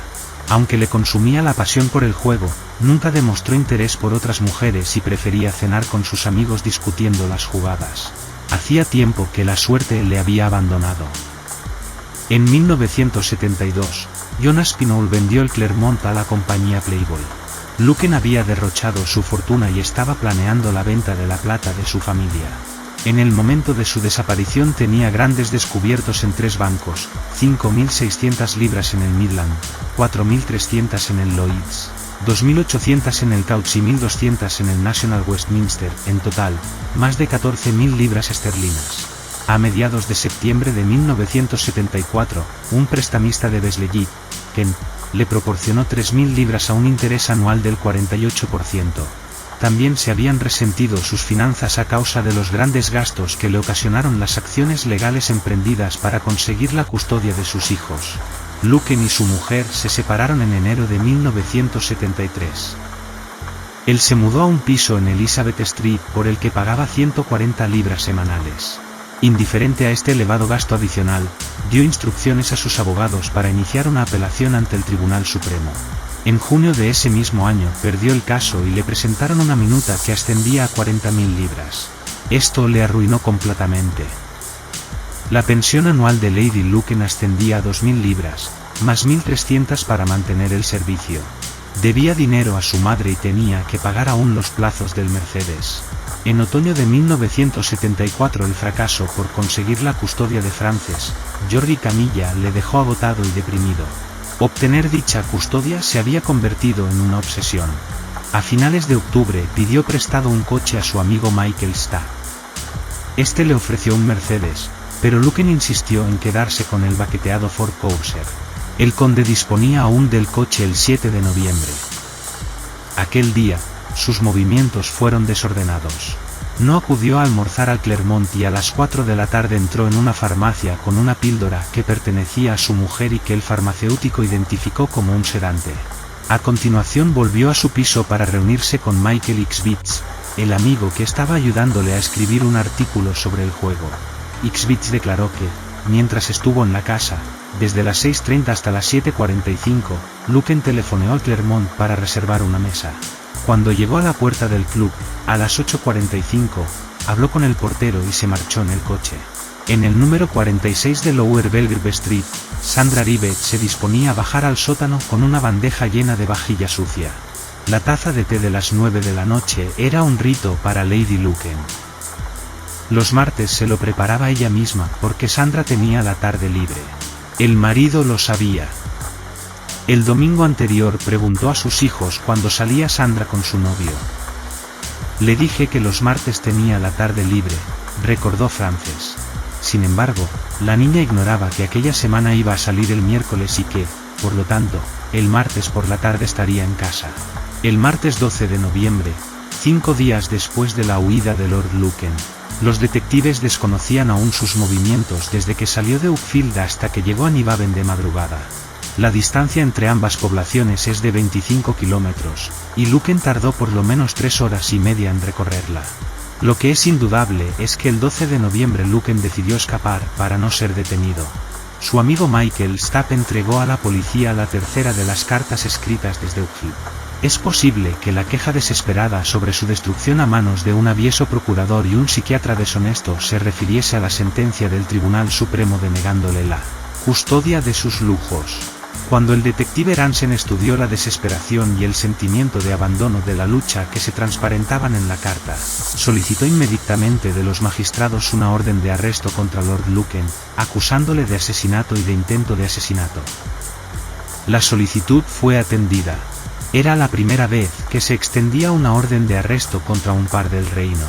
Aunque le consumía la pasión por el juego, nunca demostró interés por otras mujeres y prefería cenar con sus amigos discutiendo las jugadas. Hacía tiempo que la suerte le había abandonado. En 1972, John Aspinall vendió el Clermont a la compañía Playboy. Luken había derrochado su fortuna y estaba planeando la venta de la plata de su familia. En el momento de su desaparición tenía grandes descubiertos en 3 bancos: 5.600 libras en el Midland, 4.300 en el Lloyds, 2.800 en el Coutts y 1.200 en el National Westminster, en total, más de 14.000 libras esterlinas. A mediados de septiembre de 1974, un prestamista de Besley, Kent, le proporcionó 3.000 libras a un interés anual del 48%. También se habían resentido sus finanzas a causa de los grandes gastos que le ocasionaron las acciones legales emprendidas para conseguir la custodia de sus hijos. Luken y su mujer se separaron en enero de 1973. Él se mudó a un piso en Elizabeth Street por el que pagaba 140 libras semanales. Indiferente a este elevado gasto adicional, dio instrucciones a sus abogados para iniciar una apelación ante el Tribunal Supremo. En junio de ese mismo año perdió el caso y le presentaron una minuta que ascendía a 40.000 libras. Esto le arruinó completamente. La pensión anual de Lady Luken ascendía a 2.000 libras, más 1.300 para mantener el servicio. Debía dinero a su madre y tenía que pagar aún los plazos del Mercedes. En otoño de 1974 el fracaso por conseguir la custodia de Frances, George y Camilla le dejó agotado y deprimido. Obtener dicha custodia se había convertido en una obsesión. A finales de octubre pidió prestado un coche a su amigo Michael Stack. Este le ofreció un Mercedes, pero Luken insistió en quedarse con el baqueteado Ford Corsair. El conde disponía aún del coche el 7 de noviembre. Aquel día, sus movimientos fueron desordenados. No acudió a almorzar al Clermont y a las 4 de la tarde entró en una farmacia con una píldora que pertenecía a su mujer y que el farmacéutico identificó como un sedante. A continuación volvió a su piso para reunirse con Michael Xbitz, el amigo que estaba ayudándole a escribir un artículo sobre el juego. Xbitz declaró que, mientras estuvo en la casa, desde las 6:30 hasta las 7:45, Luken telefoneó al Clermont para reservar una mesa. Cuando llegó a la puerta del club, a las 8:45, habló con el portero y se marchó en el coche. En el número 46 de Lower Belgrave Street, Sandra Rivet se disponía a bajar al sótano con una bandeja llena de vajilla sucia. La taza de té de las 9 de la noche era un rito para Lady Luken. Los martes se lo preparaba ella misma porque Sandra tenía la tarde libre. El marido lo sabía. El domingo anterior preguntó a sus hijos cuándo salía Sandra con su novio. Le dije que los martes tenía la tarde libre, recordó Frances. Sin embargo, la niña ignoraba que aquella semana iba a salir el miércoles y que, por lo tanto, el martes por la tarde estaría en casa. El martes 12 de noviembre, 5 días después de la huida de Lord Lucan, los detectives desconocían aún sus movimientos desde que salió de Uckfield hasta que llegó a Nivaven de madrugada. La distancia entre ambas poblaciones es de 25 kilómetros, y Lucan tardó por lo menos 3 horas y media en recorrerla. Lo que es indudable es que el 12 de noviembre Lucan decidió escapar para no ser detenido. Su amigo Michael Stapp entregó a la policía la tercera de las cartas escritas desde Uckfield. Es posible que la queja desesperada sobre su destrucción a manos de un avieso procurador y un psiquiatra deshonesto se refiriese a la sentencia del Tribunal Supremo denegándole la custodia de sus lujos. Cuando el detective Ransen estudió la desesperación y el sentimiento de abandono de la lucha que se transparentaban en la carta, solicitó inmediatamente de los magistrados una orden de arresto contra Lord Lucan, acusándole de asesinato y de intento de asesinato. La solicitud fue atendida. Era la primera vez que se extendía una orden de arresto contra un par del reino.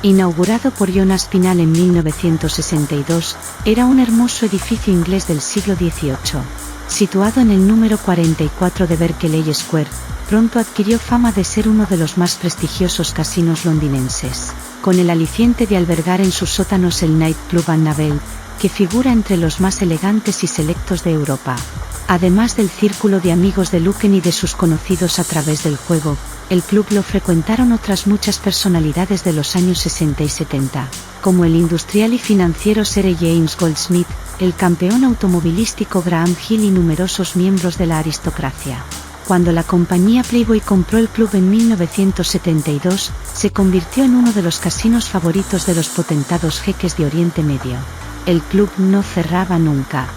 Inaugurado por Jonas Pinal en 1962, era un hermoso edificio inglés del siglo XVIII. Situado en el número 44 de Berkeley Square, pronto adquirió fama de ser uno de los más prestigiosos casinos londinenses, con el aliciente de albergar en sus sótanos el Night Club Annabelle, que figura entre los más elegantes y selectos de Europa. Además del círculo de amigos de Lucan y de sus conocidos a través del juego, el club lo frecuentaron otras muchas personalidades de los años 60 y 70, como el industrial y financiero Sir James Goldsmith, el campeón automovilístico Graham Hill y numerosos miembros de la aristocracia. Cuando la compañía Playboy compró el club en 1972, se convirtió en uno de los casinos favoritos de los potentados jeques de Oriente Medio. El club no cerraba nunca.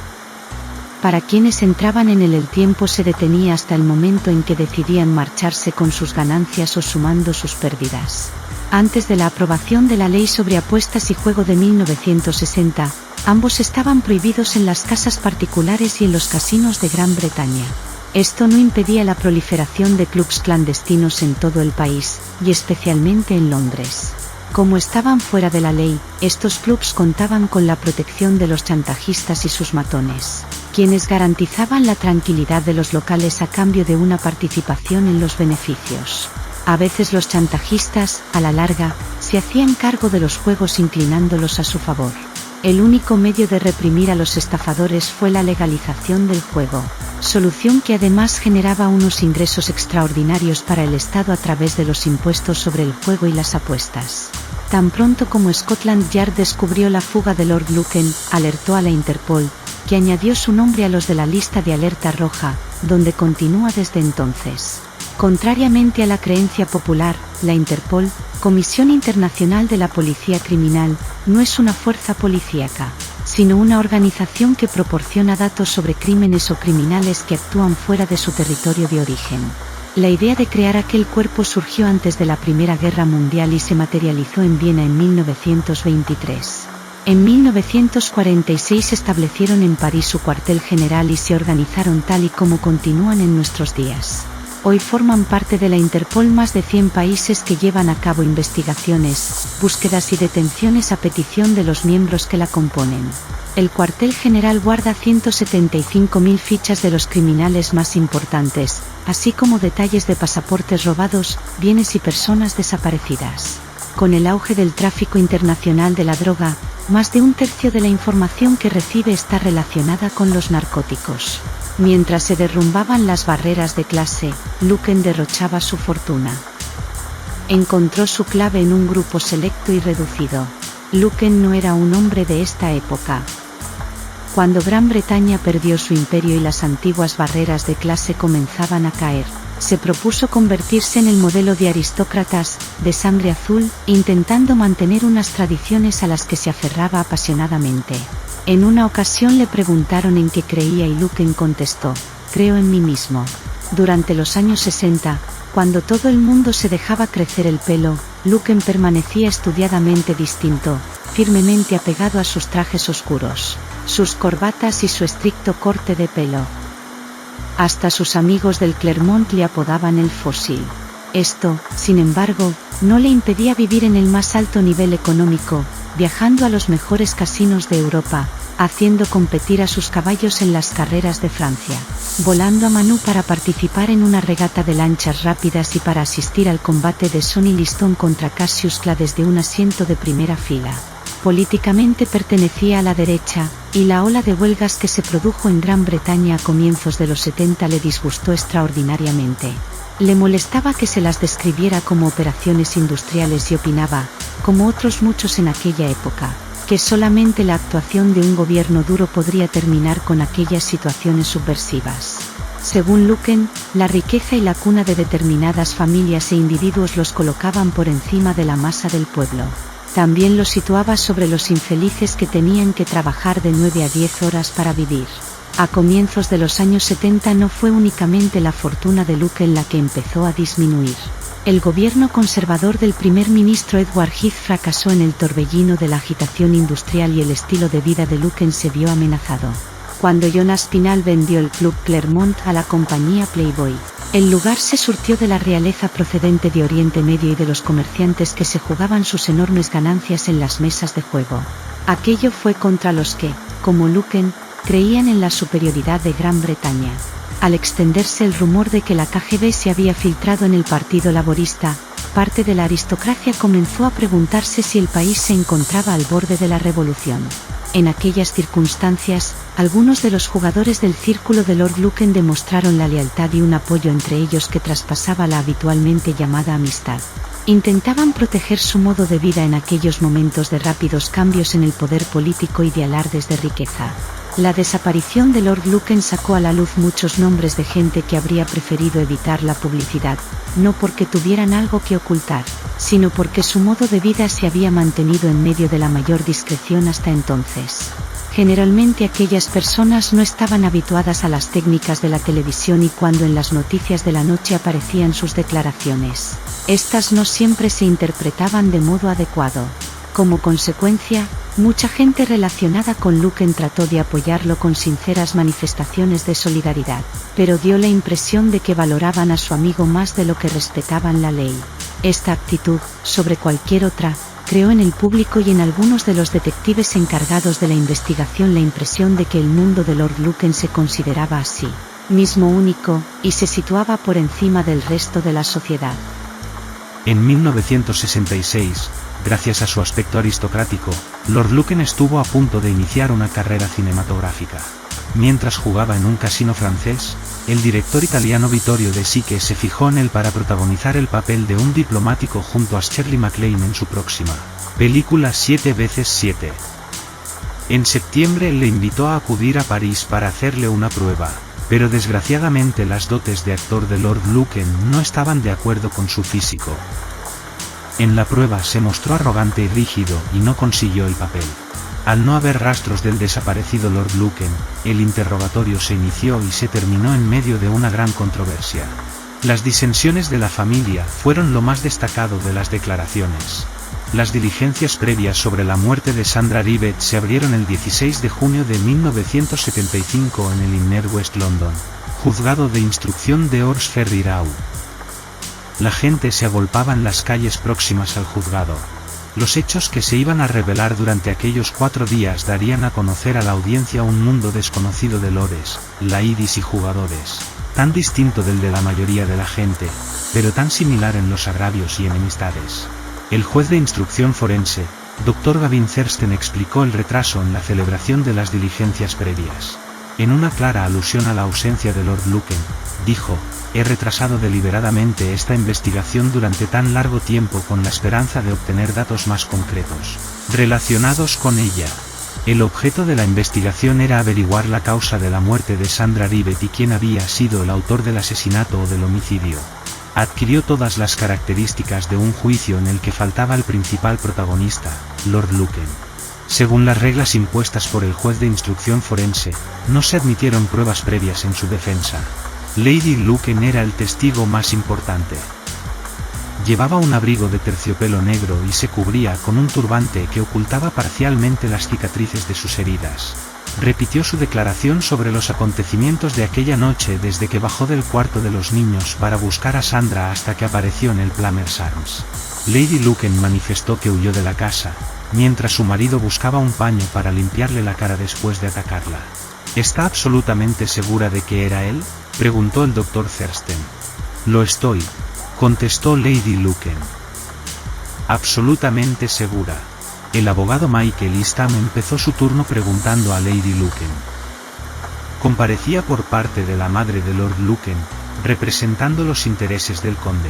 Para quienes entraban en él el tiempo se detenía hasta el momento en que decidían marcharse con sus ganancias o sumando sus pérdidas. Antes de la aprobación de la Ley sobre Apuestas y Juego de 1960, ambos estaban prohibidos en las casas particulares y en los casinos de Gran Bretaña. Esto no impedía la proliferación de clubs clandestinos en todo el país, y especialmente en Londres. Como estaban fuera de la ley, estos clubs contaban con la protección de los chantajistas y sus matones, quienes garantizaban la tranquilidad de los locales a cambio de una participación en los beneficios. A veces los chantajistas, a la larga, se hacían cargo de los juegos inclinándolos a su favor. El único medio de reprimir a los estafadores fue la legalización del juego, solución que además generaba unos ingresos extraordinarios para el Estado a través de los impuestos sobre el juego y las apuestas. Tan pronto como Scotland Yard descubrió la fuga de Lord Lucan, alertó a la Interpol, que añadió su nombre a los de la lista de alerta roja, donde continúa desde entonces. Contrariamente a la creencia popular, la Interpol, Comisión Internacional de la Policía Criminal, no es una fuerza policíaca, sino una organización que proporciona datos sobre crímenes o criminales que actúan fuera de su territorio de origen. La idea de crear aquel cuerpo surgió antes de la Primera Guerra Mundial y se materializó en Viena en 1923. En 1946 establecieron en París su cuartel general y se organizaron tal y como continúan en nuestros días. Hoy forman parte de la Interpol más de 100 países que llevan a cabo investigaciones, búsquedas y detenciones a petición de los miembros que la componen. El cuartel general guarda 175.000 fichas de los criminales más importantes, así como detalles de pasaportes robados, bienes y personas desaparecidas. Con el auge del tráfico internacional de la droga, más de un tercio de la información que recibe está relacionada con los narcóticos. Mientras se derrumbaban las barreras de clase, Lucan derrochaba su fortuna. Encontró su clave en un grupo selecto y reducido. Lucan no era un hombre de esta época. Cuando Gran Bretaña perdió su imperio y las antiguas barreras de clase comenzaban a caer, se propuso convertirse en el modelo de aristócratas, de sangre azul, intentando mantener unas tradiciones a las que se aferraba apasionadamente. En una ocasión le preguntaron en qué creía y Lucan contestó: creo en mí mismo. Durante los años 60, cuando todo el mundo se dejaba crecer el pelo, Lucan permanecía estudiadamente distinto, firmemente apegado a sus trajes oscuros, sus corbatas y su estricto corte de pelo. Hasta sus amigos del Clermont le apodaban el fósil. Esto, sin embargo, no le impedía vivir en el más alto nivel económico, viajando a los mejores casinos de Europa, haciendo competir a sus caballos en las carreras de Francia. volando a Manu para participar en una regata de lanchas rápidas y para asistir al combate de Sonny Liston contra Cassius Clay desde un asiento de primera fila. Políticamente pertenecía a la derecha, y la ola de huelgas que se produjo en Gran Bretaña a comienzos de los 70 le disgustó extraordinariamente. Le molestaba que se las describiera como operaciones industriales y opinaba, como otros muchos en aquella época, que solamente la actuación de un gobierno duro podría terminar con aquellas situaciones subversivas. Según Luken, la riqueza y la cuna de determinadas familias e individuos los colocaban por encima de la masa del pueblo. También los situaba sobre los infelices que tenían que trabajar de 9 a 10 horas para vivir. A comienzos de los años 70 no fue únicamente la fortuna de Luken la que empezó a disminuir. El gobierno conservador del primer ministro Edward Heath fracasó en el torbellino de la agitación industrial y el estilo de vida de Luken se vio amenazado. Cuando Jonas Pinal vendió el Club Clermont a la compañía Playboy, el lugar se surtió de la realeza procedente de Oriente Medio y de los comerciantes que se jugaban sus enormes ganancias en las mesas de juego. Aquello fue contra los que, como Luken, creían en la superioridad de Gran Bretaña. Al extenderse el rumor de que la KGB se había filtrado en el Partido Laborista, parte de la aristocracia comenzó a preguntarse si el país se encontraba al borde de la revolución. En aquellas circunstancias, algunos de los jugadores del círculo de Lord Luken demostraron la lealtad y un apoyo entre ellos que traspasaba la habitualmente llamada amistad. Intentaban proteger su modo de vida en aquellos momentos de rápidos cambios en el poder político y de alardes de riqueza. La desaparición de Lord Luken sacó a la luz muchos nombres de gente que habría preferido evitar la publicidad, no porque tuvieran algo que ocultar, sino porque su modo de vida se había mantenido en medio de la mayor discreción hasta entonces. Generalmente aquellas personas no estaban habituadas a las técnicas de la televisión y cuando en las noticias de la noche aparecían sus declaraciones, estas no siempre se interpretaban de modo adecuado. Como consecuencia, mucha gente relacionada con Luken trató de apoyarlo con sinceras manifestaciones de solidaridad, pero dio la impresión de que valoraban a su amigo más de lo que respetaban la ley. Esta actitud, sobre cualquier otra, creó en el público y en algunos de los detectives encargados de la investigación la impresión de que el mundo de Lord Luken se consideraba a sí mismo único, y se situaba por encima del resto de la sociedad. En 1966, gracias a su aspecto aristocrático, Lord Luken estuvo a punto de iniciar una carrera cinematográfica. Mientras jugaba en un casino francés, el director italiano Vittorio De Sica se fijó en él para protagonizar el papel de un diplomático junto a Shirley MacLaine en su próxima película 7x7. En septiembre le invitó a acudir a París para hacerle una prueba, pero desgraciadamente las dotes de actor de Lord Luken no estaban de acuerdo con su físico. En la prueba se mostró arrogante y rígido y no consiguió el papel. Al no haber rastros del desaparecido Lord Luken, el interrogatorio se inició y se terminó en medio de una gran controversia. Las disensiones de la familia fueron lo más destacado de las declaraciones. Las diligencias previas sobre la muerte de Sandra Rivet se abrieron el 16 de junio de 1975 en el Inner West London, juzgado de instrucción de Ors Ferry Row. La gente se agolpaba en las calles próximas al juzgado. Los hechos que se iban a revelar durante aquellos 4 días darían a conocer a la audiencia un mundo desconocido de lores, laidis y jugadores, tan distinto del de la mayoría de la gente, pero tan similar en los agravios y enemistades. El juez de instrucción forense, Dr. Gavin Thurston, explicó el retraso en la celebración de las diligencias previas. En una clara alusión a la ausencia de Lord Luken, dijo: "He retrasado deliberadamente esta investigación durante tan largo tiempo con la esperanza de obtener datos más concretos relacionados con ella. El objeto de la investigación era averiguar la causa de la muerte de Sandra Rivet y quién había sido el autor del asesinato o del homicidio. Adquirió todas las características de un juicio en el que faltaba el principal protagonista, Lord Luken. Según las reglas impuestas por el juez de instrucción forense, no se admitieron pruebas previas en su defensa. Lady Luken era el testigo más importante. Llevaba un abrigo de terciopelo negro y se cubría con un turbante que ocultaba parcialmente las cicatrices de sus heridas. Repitió su declaración sobre los acontecimientos de aquella noche desde que bajó del cuarto de los niños para buscar a Sandra hasta que apareció en el Plumbers Arms. Lady Luken manifestó que huyó de la casa, mientras su marido buscaba un paño para limpiarle la cara después de atacarla. ¿Está absolutamente segura de que era él?, preguntó el doctor Thurston. Lo estoy, contestó Lady Luken. Absolutamente segura. El abogado Michael Eastham empezó su turno preguntando a Lady Luken. Comparecía por parte de la madre de Lord Luken, representando los intereses del conde.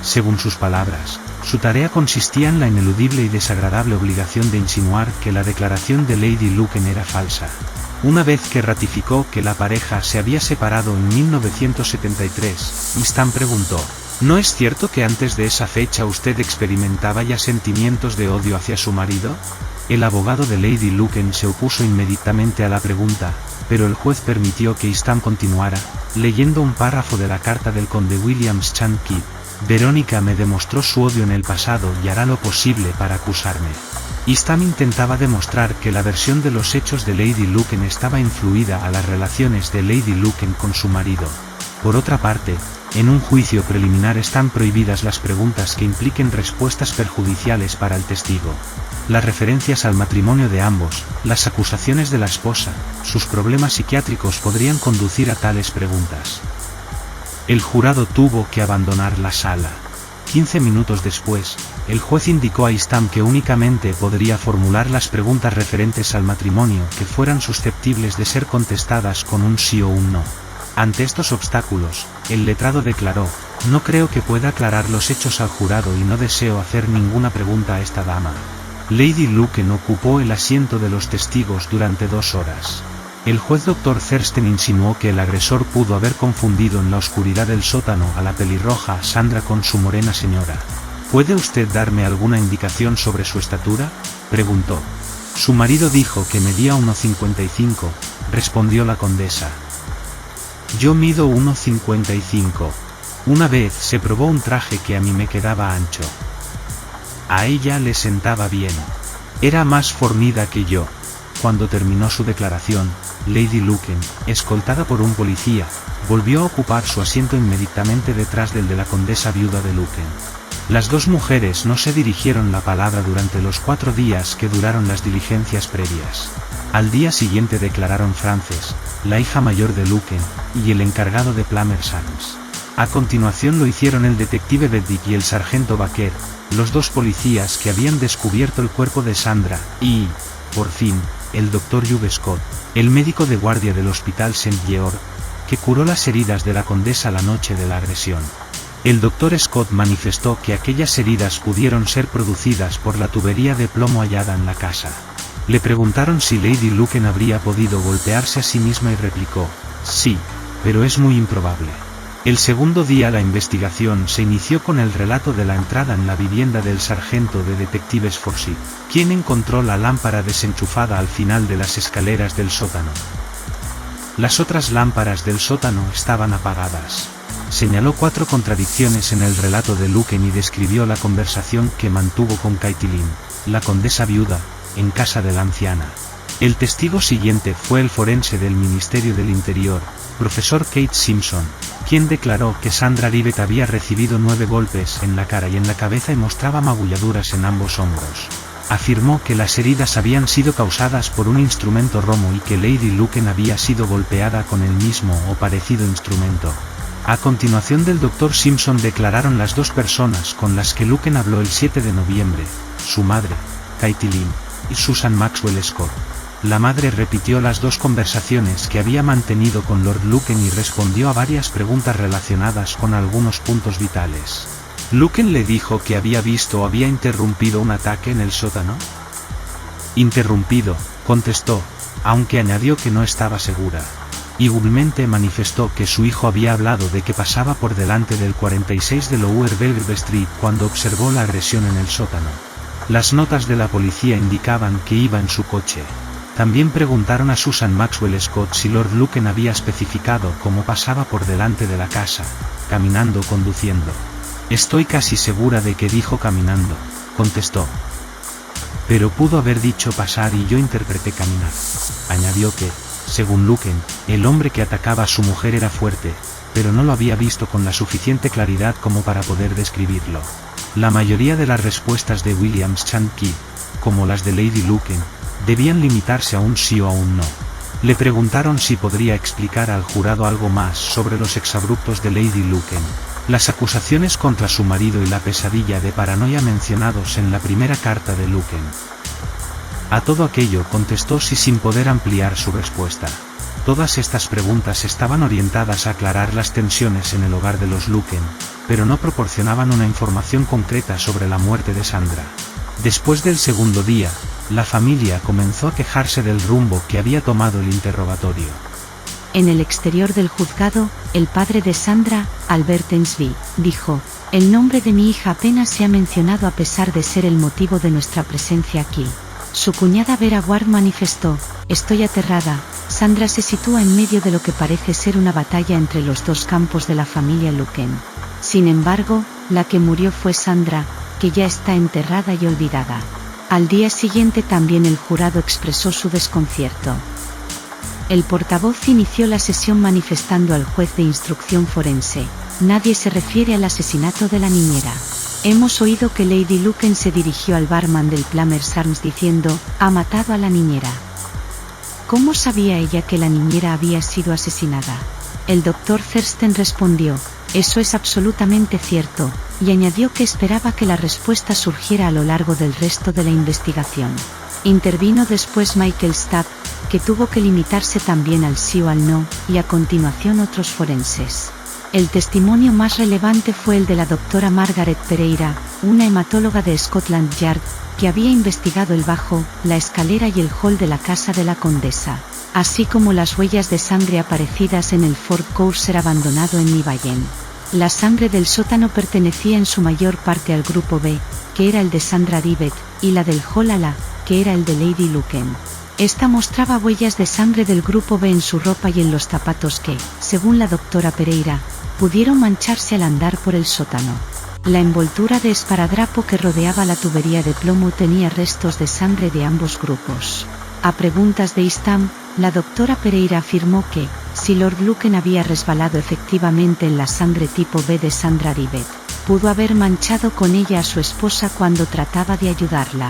Según sus palabras, su tarea consistía en la ineludible y desagradable obligación de insinuar que la declaración de Lady Luken era falsa. Una vez que ratificó que la pareja se había separado en 1973, Eastham preguntó: ¿No es cierto que antes de esa fecha usted experimentaba ya sentimientos de odio hacia su marido? El abogado de Lady Luken se opuso inmediatamente a la pregunta, pero el juez permitió que Eastham continuara, leyendo un párrafo de la carta del conde Williams Chan Kidd. Verónica me demostró su odio en el pasado y hará lo posible para acusarme. Eastham intentaba demostrar que la versión de los hechos de Lady Luken estaba influida a las relaciones de Lady Luken con su marido. Por otra parte, en un juicio preliminar están prohibidas las preguntas que impliquen respuestas perjudiciales para el testigo. Las referencias al matrimonio de ambos, las acusaciones de la esposa, sus problemas psiquiátricos podrían conducir a tales preguntas. El jurado tuvo que abandonar la sala. 15 minutos después, el juez indicó a Eastham que únicamente podría formular las preguntas referentes al matrimonio que fueran susceptibles de ser contestadas con un sí o un no. Ante estos obstáculos, el letrado declaró: no creo que pueda aclarar los hechos al jurado y no deseo hacer ninguna pregunta a esta dama. Lady Luken ocupó el asiento de los testigos durante 2 horas. El juez Dr. Thurston insinuó que el agresor pudo haber confundido en la oscuridad del sótano a la pelirroja Sandra con su morena señora. ¿Puede usted darme alguna indicación sobre su estatura?, preguntó. Su marido dijo que medía 1,55, respondió la condesa. Yo mido 1,55. Una vez se probó un traje que a mí me quedaba ancho. A ella le sentaba bien. Era más fornida que yo. Cuando terminó su declaración, Lady Luken, escoltada por un policía, volvió a ocupar su asiento inmediatamente detrás del de la condesa viuda de Luken. Las dos mujeres no se dirigieron la palabra durante los 4 días que duraron las diligencias previas. Al día siguiente declararon Frances, la hija mayor de Luken, y el encargado de Plummer Sands. A continuación lo hicieron el detective Beddick y el sargento Baker, los 2 policías que habían descubierto el cuerpo de Sandra, y, por fin, el Dr. Hugh Scott, el médico de guardia del Hospital St. George, que curó las heridas de la condesa la noche de la agresión. El Dr. Scott manifestó que aquellas heridas pudieron ser producidas por la tubería de plomo hallada en la casa. Le preguntaron si Lady Luken habría podido golpearse a sí misma y replicó: sí, pero es muy improbable. El segundo día la investigación se inició con el relato de la entrada en la vivienda del sargento de detectives Forsyth, quien encontró la lámpara desenchufada al final de las escaleras del sótano. Las otras lámparas del sótano estaban apagadas. Señaló 4 contradicciones en el relato de Luken y describió la conversación que mantuvo con Caitlin, la condesa viuda, en casa de la anciana. El testigo siguiente fue el forense del Ministerio del Interior, profesor Kate Simpson, quien declaró que Sandra Rivet había recibido 9 golpes en la cara y en la cabeza y mostraba magulladuras en ambos hombros. Afirmó que las heridas habían sido causadas por un instrumento romo y que Lady Luken había sido golpeada con el mismo o parecido instrumento. A continuación del Dr. Simpson declararon las 2 personas con las que Luken habló el 7 de noviembre, su madre, Caitlin, y Susan Maxwell Scott. La madre repitió las 2 conversaciones que había mantenido con Lord Luken y respondió a varias preguntas relacionadas con algunos puntos vitales. Luken le dijo que había visto o había interrumpido un ataque en el sótano. Interrumpido, contestó, aunque añadió que no estaba segura. Igualmente manifestó que su hijo había hablado de que pasaba por delante del 46 de Lower Belgrave Street cuando observó la agresión en el sótano. Las notas de la policía indicaban que iba en su coche. También preguntaron a Susan Maxwell Scott si Lord Luken había especificado cómo pasaba por delante de la casa, caminando o conduciendo. Estoy casi segura de que dijo caminando, contestó. Pero pudo haber dicho pasar y yo interpreté caminar. Añadió que, según Luken, el hombre que atacaba a su mujer era fuerte, pero no lo había visto con la suficiente claridad como para poder describirlo. La mayoría de las respuestas de Williams Chan Kidd, como las de Lady Luken, debían limitarse a un sí o a un no. Le preguntaron si podría explicar al jurado algo más sobre los exabruptos de Lady Luken, las acusaciones contra su marido y la pesadilla de paranoia mencionados en la primera carta de Luken. A todo aquello contestó sí sin poder ampliar su respuesta. Todas estas preguntas estaban orientadas a aclarar las tensiones en el hogar de los Luken, pero no proporcionaban una información concreta sobre la muerte de Sandra. Después del segundo día, la familia comenzó a quejarse del rumbo que había tomado el interrogatorio. En el exterior del juzgado, el padre de Sandra, Albert Ensby, dijo: "El nombre de mi hija apenas se ha mencionado a pesar de ser el motivo de nuestra presencia aquí". Su cuñada Vera Ward manifestó: "Estoy aterrada. Sandra se sitúa en medio de lo que parece ser una batalla entre los dos campos de la familia Luken. Sin embargo, la que murió fue Sandra, que ya está enterrada y olvidada". Al día siguiente también el jurado expresó su desconcierto. El portavoz inició la sesión manifestando al juez de instrucción forense: "Nadie se refiere al asesinato de la niñera. Hemos oído que Lady Luken se dirigió al barman del Plumbers Arms diciendo: ha matado a la niñera. ¿Cómo sabía ella que la niñera había sido asesinada?". El doctor Thurston respondió: "Eso es absolutamente cierto", y añadió que esperaba que la respuesta surgiera a lo largo del resto de la investigación. Intervino después Michael Stapp, que tuvo que limitarse también al sí o al no, y a continuación otros forenses. El testimonio más relevante fue el de la doctora Margaret Pereira, una hematóloga de Scotland Yard, que había investigado el bajo, la escalera y el hall de la casa de la condesa, así como las huellas de sangre aparecidas en el Ford Courser abandonado en Nivallen. La sangre del sótano pertenecía en su mayor parte al grupo B, que era el de Sandra Divet, y la del hall a la, que era el de Lady Luken. Esta mostraba huellas de sangre del grupo B en su ropa y en los zapatos que, según la doctora Pereira, pudieron mancharse al andar por el sótano. La envoltura de esparadrapo que rodeaba la tubería de plomo tenía restos de sangre de ambos grupos. A preguntas de Eastham, la doctora Pereira afirmó que, si Lord Luken había resbalado efectivamente en la sangre tipo B de Sandra Divet, pudo haber manchado con ella a su esposa cuando trataba de ayudarla.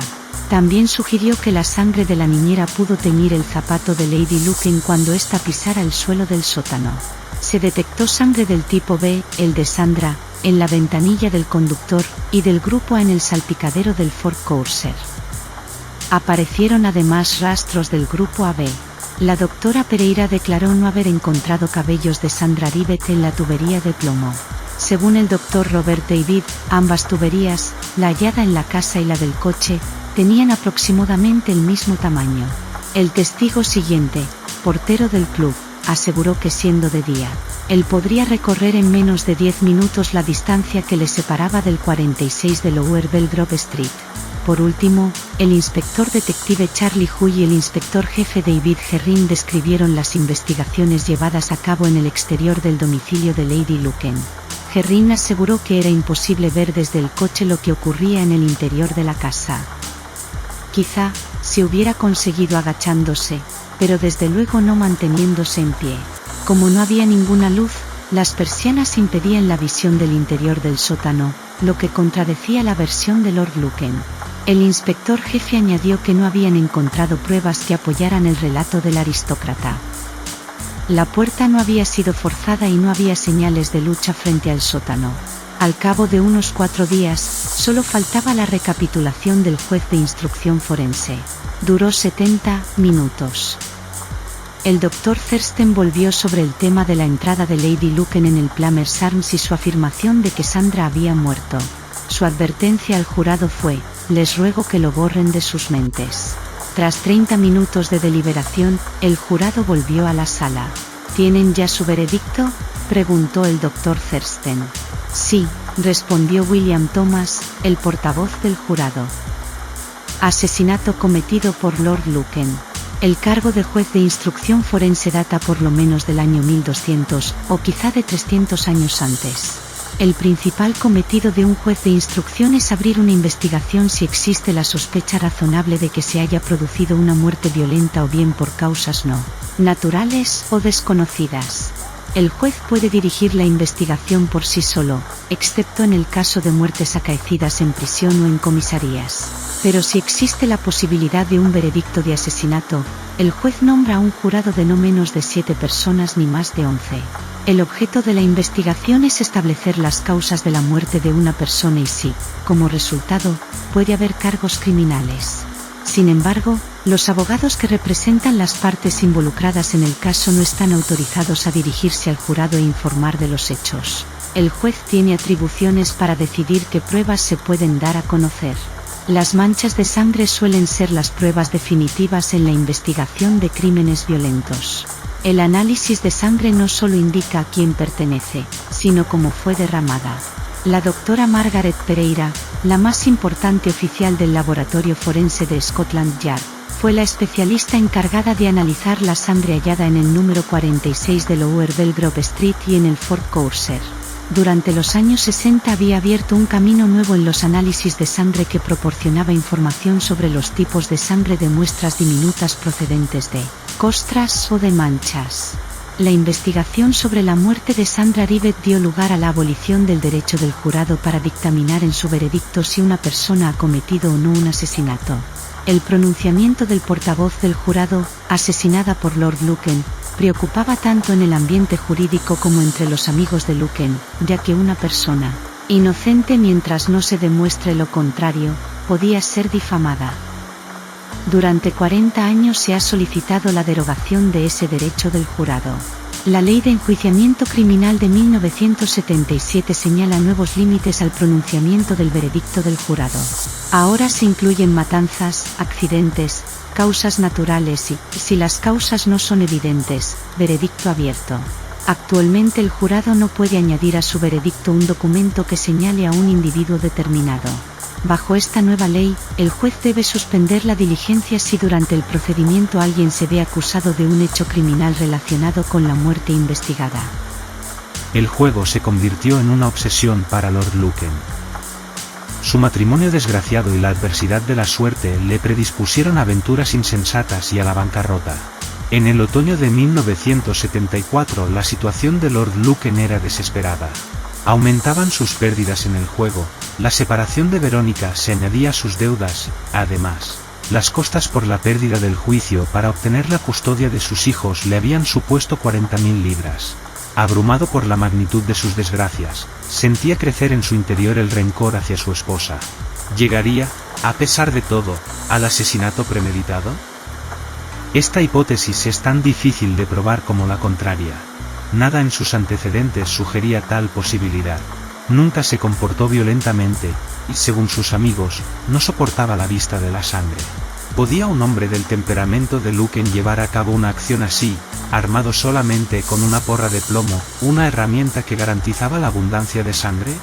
También sugirió que la sangre de la niñera pudo teñir el zapato de Lady Luken cuando ésta pisara el suelo del sótano. Se detectó sangre del tipo B, el de Sandra, en la ventanilla del conductor, y del grupo A en el salpicadero del Ford Courser. Aparecieron además rastros del grupo AB. La doctora Pereira declaró no haber encontrado cabellos de Sandra Divet en la tubería de plomo. Según el doctor Robert David, ambas tuberías, la hallada en la casa y la del coche, tenían aproximadamente el mismo tamaño. El testigo siguiente, portero del club, aseguró que siendo de día, él podría recorrer en menos de 10 minutos la distancia que le separaba del 46 de Lower Belgrove Street. Por último, el inspector detective Charlie Huey y el inspector jefe David Herring describieron las investigaciones llevadas a cabo en el exterior del domicilio de Lady Luken. Herring aseguró que era imposible ver desde el coche lo que ocurría en el interior de la casa. Quizá, se hubiera conseguido agachándose, pero desde luego no manteniéndose en pie. Como no había ninguna luz, las persianas impedían la visión del interior del sótano, lo que contradecía la versión de Lord Luken. El inspector jefe añadió que no habían encontrado pruebas que apoyaran el relato del aristócrata. La puerta no había sido forzada y no había señales de lucha frente al sótano. Al cabo de unos 4 días, solo faltaba la recapitulación del juez de instrucción forense. Duró 70 minutos. El doctor Thurston volvió sobre el tema de la entrada de Lady Luken en el Plumbers Arms y su afirmación de que Sandra había muerto. Su advertencia al jurado fue: les ruego que lo borren de sus mentes. Tras 30 minutos de deliberación, el jurado volvió a la sala. ¿Tienen ya su veredicto?, preguntó el doctor Thurston. Sí, respondió William Thomas, el portavoz del jurado. Asesinato cometido por Lord Luken. El cargo de juez de instrucción forense data por lo menos del año 1200, o quizá de 300 años antes. El principal cometido de un juez de instrucción es abrir una investigación si existe la sospecha razonable de que se haya producido una muerte violenta o bien por causas no naturales o desconocidas. El juez puede dirigir la investigación por sí solo, excepto en el caso de muertes acaecidas en prisión o en comisarías. Pero si existe la posibilidad de un veredicto de asesinato, el juez nombra a un jurado de no menos de 7 personas ni más de 11. El objeto de la investigación es establecer las causas de la muerte de una persona y si, como resultado, puede haber cargos criminales. Sin embargo, los abogados que representan las partes involucradas en el caso no están autorizados a dirigirse al jurado e informar de los hechos. El juez tiene atribuciones para decidir qué pruebas se pueden dar a conocer. Las manchas de sangre suelen ser las pruebas definitivas en la investigación de crímenes violentos. El análisis de sangre no solo indica a quién pertenece, sino cómo fue derramada. La doctora Margaret Pereira, la más importante oficial del laboratorio forense de Scotland Yard, fue la especialista encargada de analizar la sangre hallada en el número 46 de Lower Belgrove Street y en el Fort Courser. Durante los años 60 había abierto un camino nuevo en los análisis de sangre que proporcionaba información sobre los tipos de sangre de muestras diminutas procedentes de costras o de manchas. La investigación sobre la muerte de Sandra Rivett dio lugar a la abolición del derecho del jurado para dictaminar en su veredicto si una persona ha cometido o no un asesinato. El pronunciamiento del portavoz del jurado, asesinada por Lord Lucan, preocupaba tanto en el ambiente jurídico como entre los amigos de Lucan, ya que una persona, inocente mientras no se demuestre lo contrario, podía ser difamada. Durante 40 años se ha solicitado la derogación de ese derecho del jurado. La Ley de Enjuiciamiento Criminal de 1977 señala nuevos límites al pronunciamiento del veredicto del jurado. Ahora se incluyen matanzas, accidentes, causas naturales y, si las causas no son evidentes, veredicto abierto. Actualmente el jurado no puede añadir a su veredicto un documento que señale a un individuo determinado. Bajo esta nueva ley, el juez debe suspender la diligencia si durante el procedimiento alguien se ve acusado de un hecho criminal relacionado con la muerte investigada. El juego se convirtió en una obsesión para Lord Lucan. Su matrimonio desgraciado y la adversidad de la suerte le predispusieron a aventuras insensatas y a la bancarrota. En el otoño de 1974 la situación de Lord Lucan era desesperada. Aumentaban sus pérdidas en el juego, la separación de Verónica se añadía a sus deudas, además, las costas por la pérdida del juicio para obtener la custodia de sus hijos le habían supuesto 40.000 libras. Abrumado por la magnitud de sus desgracias, sentía crecer en su interior el rencor hacia su esposa. ¿Llegaría, a pesar de todo, al asesinato premeditado? Esta hipótesis es tan difícil de probar como la contraria. Nada en sus antecedentes sugería tal posibilidad. Nunca se comportó violentamente, y según sus amigos, no soportaba la vista de la sangre. ¿Podía un hombre del temperamento de Lucan llevar a cabo una acción así, armado solamente con una porra de plomo, una herramienta que garantizaba la abundancia de sangre?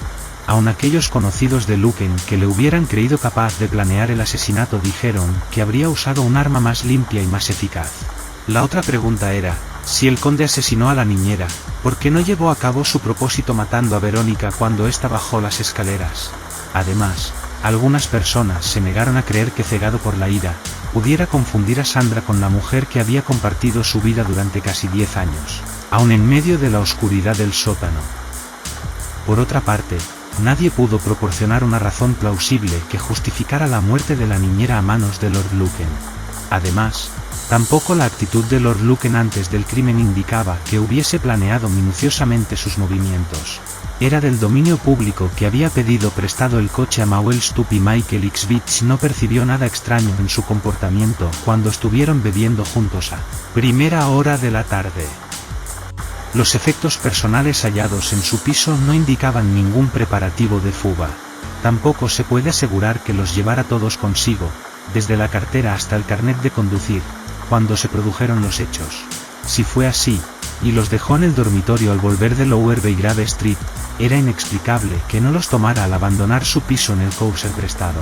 Aun aquellos conocidos de Lucan que le hubieran creído capaz de planear el asesinato dijeron que habría usado un arma más limpia y más eficaz. La otra pregunta era, si el conde asesinó a la niñera, ¿por qué no llevó a cabo su propósito matando a Verónica cuando ésta bajó las escaleras? Además, algunas personas se negaron a creer que, cegado por la ira, pudiera confundir a Sandra con la mujer que había compartido su vida durante casi 10 años, aun en medio de la oscuridad del sótano. Por otra parte, nadie pudo proporcionar una razón plausible que justificara la muerte de la niñera a manos de Lord Lucan. Además, tampoco la actitud de Lord Lucan antes del crimen indicaba que hubiese planeado minuciosamente sus movimientos. Era del dominio público que había pedido prestado el coche a Mauel Stubb y Michael Ixbich no percibió nada extraño en su comportamiento cuando estuvieron bebiendo juntos a primera hora de la tarde. Los efectos personales hallados en su piso no indicaban ningún preparativo de fuga. Tampoco se puede asegurar que los llevara todos consigo, desde la cartera hasta el carnet de conducir, cuando se produjeron los hechos. Si fue así, y los dejó en el dormitorio al volver de Lower Belgrave Street, era inexplicable que no los tomara al abandonar su piso en el Courser prestado.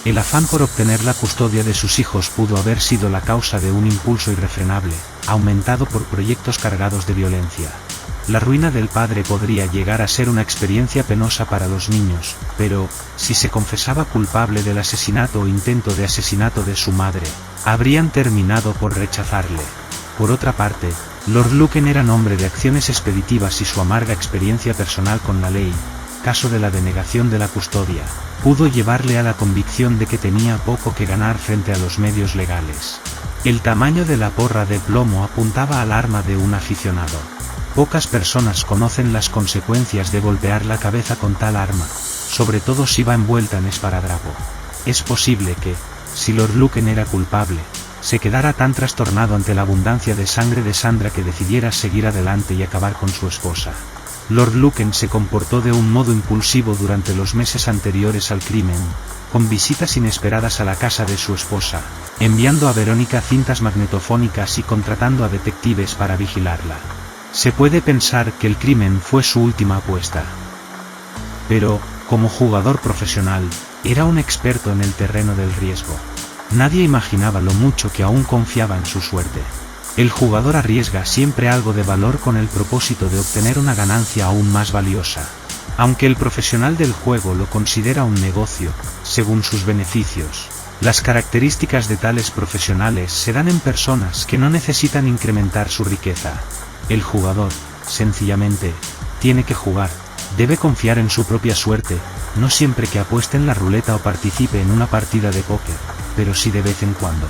El afán por obtener la custodia de sus hijos pudo haber sido la causa de un impulso irrefrenable, aumentado por proyectos cargados de violencia. La ruina del padre podría llegar a ser una experiencia penosa para los niños, pero, si se confesaba culpable del asesinato o intento de asesinato de su madre, habrían terminado por rechazarle. Por otra parte, Lord Luken era hombre de acciones expeditivas y su amarga experiencia personal con la ley, caso de la denegación de la custodia, pudo llevarle a la convicción de que tenía poco que ganar frente a los medios legales. El tamaño de la porra de plomo apuntaba al arma de un aficionado. Pocas personas conocen las consecuencias de golpear la cabeza con tal arma, sobre todo si va envuelta en esparadrapo. Es posible que, si Lord Luken era culpable, se quedara tan trastornado ante la abundancia de sangre de Sandra que decidiera seguir adelante y acabar con su esposa. Lord Luken se comportó de un modo impulsivo durante los meses anteriores al crimen, con visitas inesperadas a la casa de su esposa, enviando a Verónica cintas magnetofónicas y contratando a detectives para vigilarla. Se puede pensar que el crimen fue su última apuesta. Pero, como jugador profesional, era un experto en el terreno del riesgo. Nadie imaginaba lo mucho que aún confiaba en su suerte. El jugador arriesga siempre algo de valor con el propósito de obtener una ganancia aún más valiosa. Aunque el profesional del juego lo considera un negocio, según sus beneficios, las características de tales profesionales se dan en personas que no necesitan incrementar su riqueza. El jugador, sencillamente, tiene que jugar, debe confiar en su propia suerte, no siempre que apueste en la ruleta o participe en una partida de póker, pero sí de vez en cuando.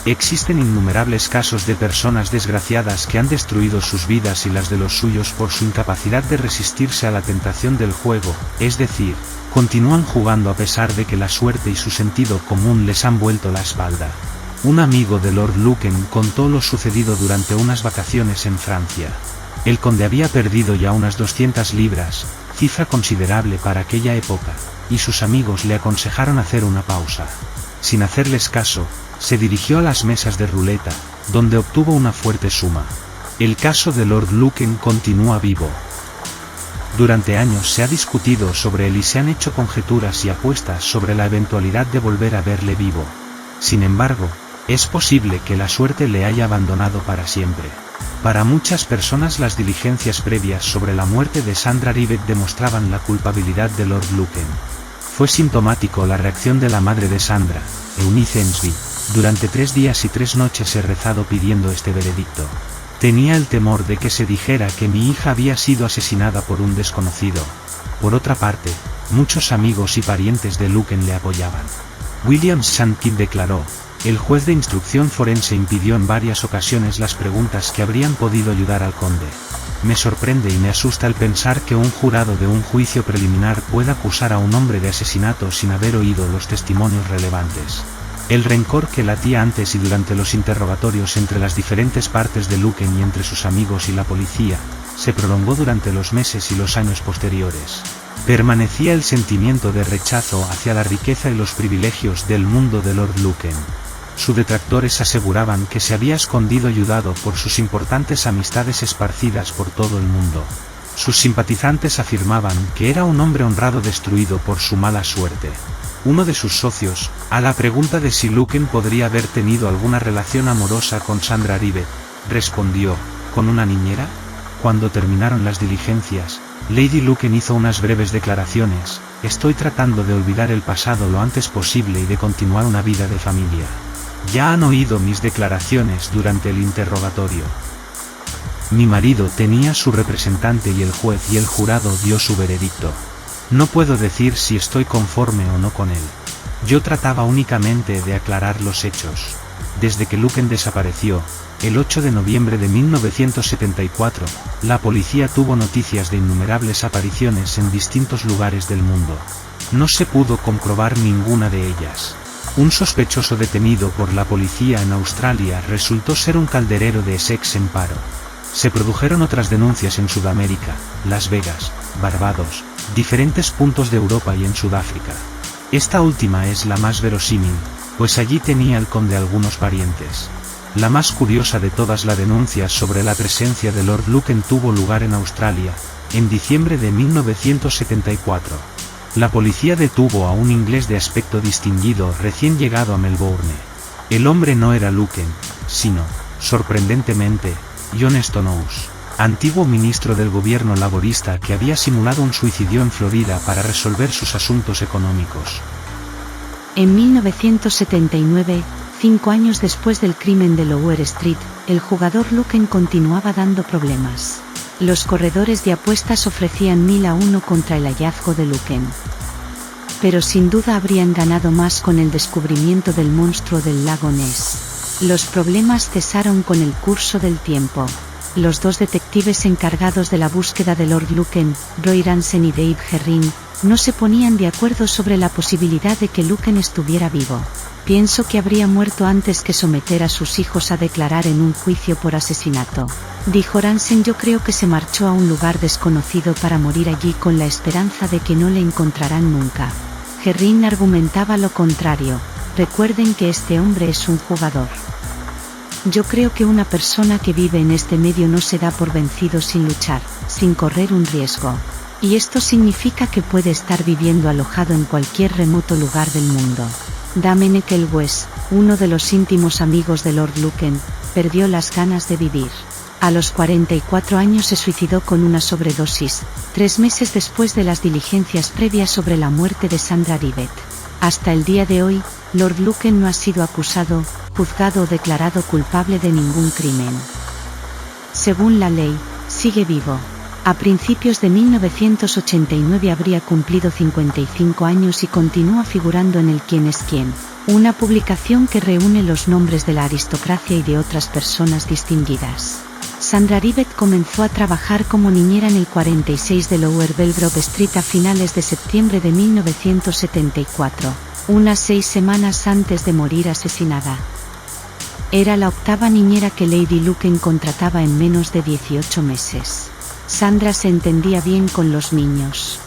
Existen innumerables casos de personas desgraciadas que han destruido sus vidas y las de los suyos por su incapacidad de resistirse a la tentación del juego, es decir, continúan jugando a pesar de que la suerte y su sentido común les han vuelto la espalda. Un amigo de Lord Luken contó lo sucedido durante unas vacaciones en Francia. El conde había perdido ya unas 200 libras, cifra considerable para aquella época, y sus amigos le aconsejaron hacer una pausa. Sin hacerles caso, se dirigió a las mesas de ruleta, donde obtuvo una fuerte suma. El caso de Lord Luken continúa vivo. Durante años se ha discutido sobre él y se han hecho conjeturas y apuestas sobre la eventualidad de volver a verle vivo. Sin embargo, es posible que la suerte le haya abandonado para siempre. Para muchas personas las diligencias previas sobre la muerte de Sandra Rivet demostraban la culpabilidad de Lord Luken. Fue sintomático la reacción de la madre de Sandra, Eunice Ensby. Durante 3 días y 3 noches he rezado pidiendo este veredicto. Tenía el temor de que se dijera que mi hija había sido asesinada por un desconocido. Por otra parte, muchos amigos y parientes de Luken le apoyaban. William Shankin declaró: el juez de instrucción forense impidió en varias ocasiones las preguntas que habrían podido ayudar al conde. Me sorprende y me asusta el pensar que un jurado de un juicio preliminar pueda acusar a un hombre de asesinato sin haber oído los testimonios relevantes. El rencor que latía antes y durante los interrogatorios entre las diferentes partes de Luken y entre sus amigos y la policía, se prolongó durante los meses y los años posteriores. Permanecía el sentimiento de rechazo hacia la riqueza y los privilegios del mundo de Lord Luken. Sus detractores aseguraban que se había escondido ayudado por sus importantes amistades esparcidas por todo el mundo. Sus simpatizantes afirmaban que era un hombre honrado destruido por su mala suerte. Uno de sus socios, a la pregunta de si Luken podría haber tenido alguna relación amorosa con Sandra Rivet, respondió: ¿con una niñera? Cuando terminaron las diligencias, Lady Luken hizo unas breves declaraciones: estoy tratando de olvidar el pasado lo antes posible y de continuar una vida de familia. Ya han oído mis declaraciones durante el interrogatorio. Mi marido tenía su representante y el juez y el jurado dio su veredicto. No puedo decir si estoy conforme o no con él. Yo trataba únicamente de aclarar los hechos. Desde que Luken desapareció, el 8 de noviembre de 1974, la policía tuvo noticias de innumerables apariciones en distintos lugares del mundo. No se pudo comprobar ninguna de ellas. Un sospechoso detenido por la policía en Australia resultó ser un calderero de Essex en paro. Se produjeron otras denuncias en Sudamérica, Las Vegas, Barbados, diferentes puntos de Europa y en Sudáfrica. Esta última es la más verosímil, pues allí tenía el conde algunos parientes. La más curiosa de todas, la denuncia sobre la presencia de Lord Luken, tuvo lugar en Australia, en diciembre de 1974. La policía detuvo a un inglés de aspecto distinguido recién llegado a Melbourne. El hombre no era Luken, sino, sorprendentemente, John Stonows, antiguo ministro del gobierno laborista que había simulado un suicidio en Florida para resolver sus asuntos económicos. En 1979, 5 años después del crimen de Lower Street, el jugador Luken continuaba dando problemas. Los corredores de apuestas ofrecían 1000 a 1 contra el hallazgo de Luken. Pero sin duda habrían ganado más con el descubrimiento del monstruo del lago Ness. Los problemas cesaron con el curso del tiempo. Los dos detectives encargados de la búsqueda de Lord Luken, Roy Ransen y Dave Herring, no se ponían de acuerdo sobre la posibilidad de que Luken estuviera vivo. Pienso que habría muerto antes que someter a sus hijos a declarar en un juicio por asesinato, dijo Ransen. Yo creo que se marchó a un lugar desconocido para morir allí con la esperanza de que no le encontrarán nunca. Herring argumentaba lo contrario. Recuerden que este hombre es un jugador. Yo creo que una persona que vive en este medio no se da por vencido sin luchar, sin correr un riesgo. Y esto significa que puede estar viviendo alojado en cualquier remoto lugar del mundo. Damien West, uno de los íntimos amigos de Lord Luken, perdió las ganas de vivir. A los 44 años se suicidó con una sobredosis, 3 meses después de las diligencias previas sobre la muerte de Sandra Rivet. Hasta el día de hoy, Lord Luken no ha sido acusado, juzgado o declarado culpable de ningún crimen. Según la ley, sigue vivo. A principios de 1989 habría cumplido 55 años y continúa figurando en el Quién es quién, una publicación que reúne los nombres de la aristocracia y de otras personas distinguidas. Sandra Rivet comenzó a trabajar como niñera en el 46 de Lower Belgrove Street a finales de septiembre de 1974, unas 6 semanas antes de morir asesinada. Era la octava niñera que Lady Luken contrataba en menos de 18 meses. Sandra se entendía bien con los niños.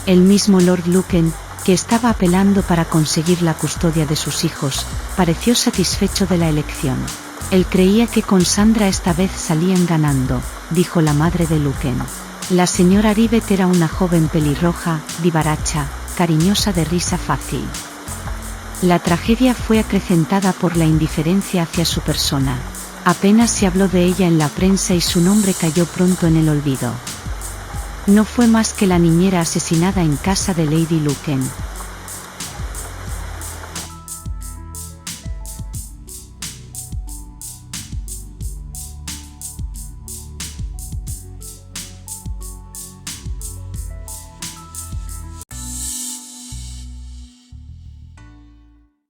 El mismo Lord Luken, que estaba apelando para conseguir la custodia de sus hijos, pareció satisfecho de la elección. Él creía que con Sandra esta vez salían ganando, dijo la madre de Luken. La señora Rivet era una joven pelirroja, vivaracha, cariñosa, de risa fácil. La tragedia fue acrecentada por la indiferencia hacia su persona. Apenas se habló de ella en la prensa y su nombre cayó pronto en el olvido. No fue más que la niñera asesinada en casa de Lady Luken.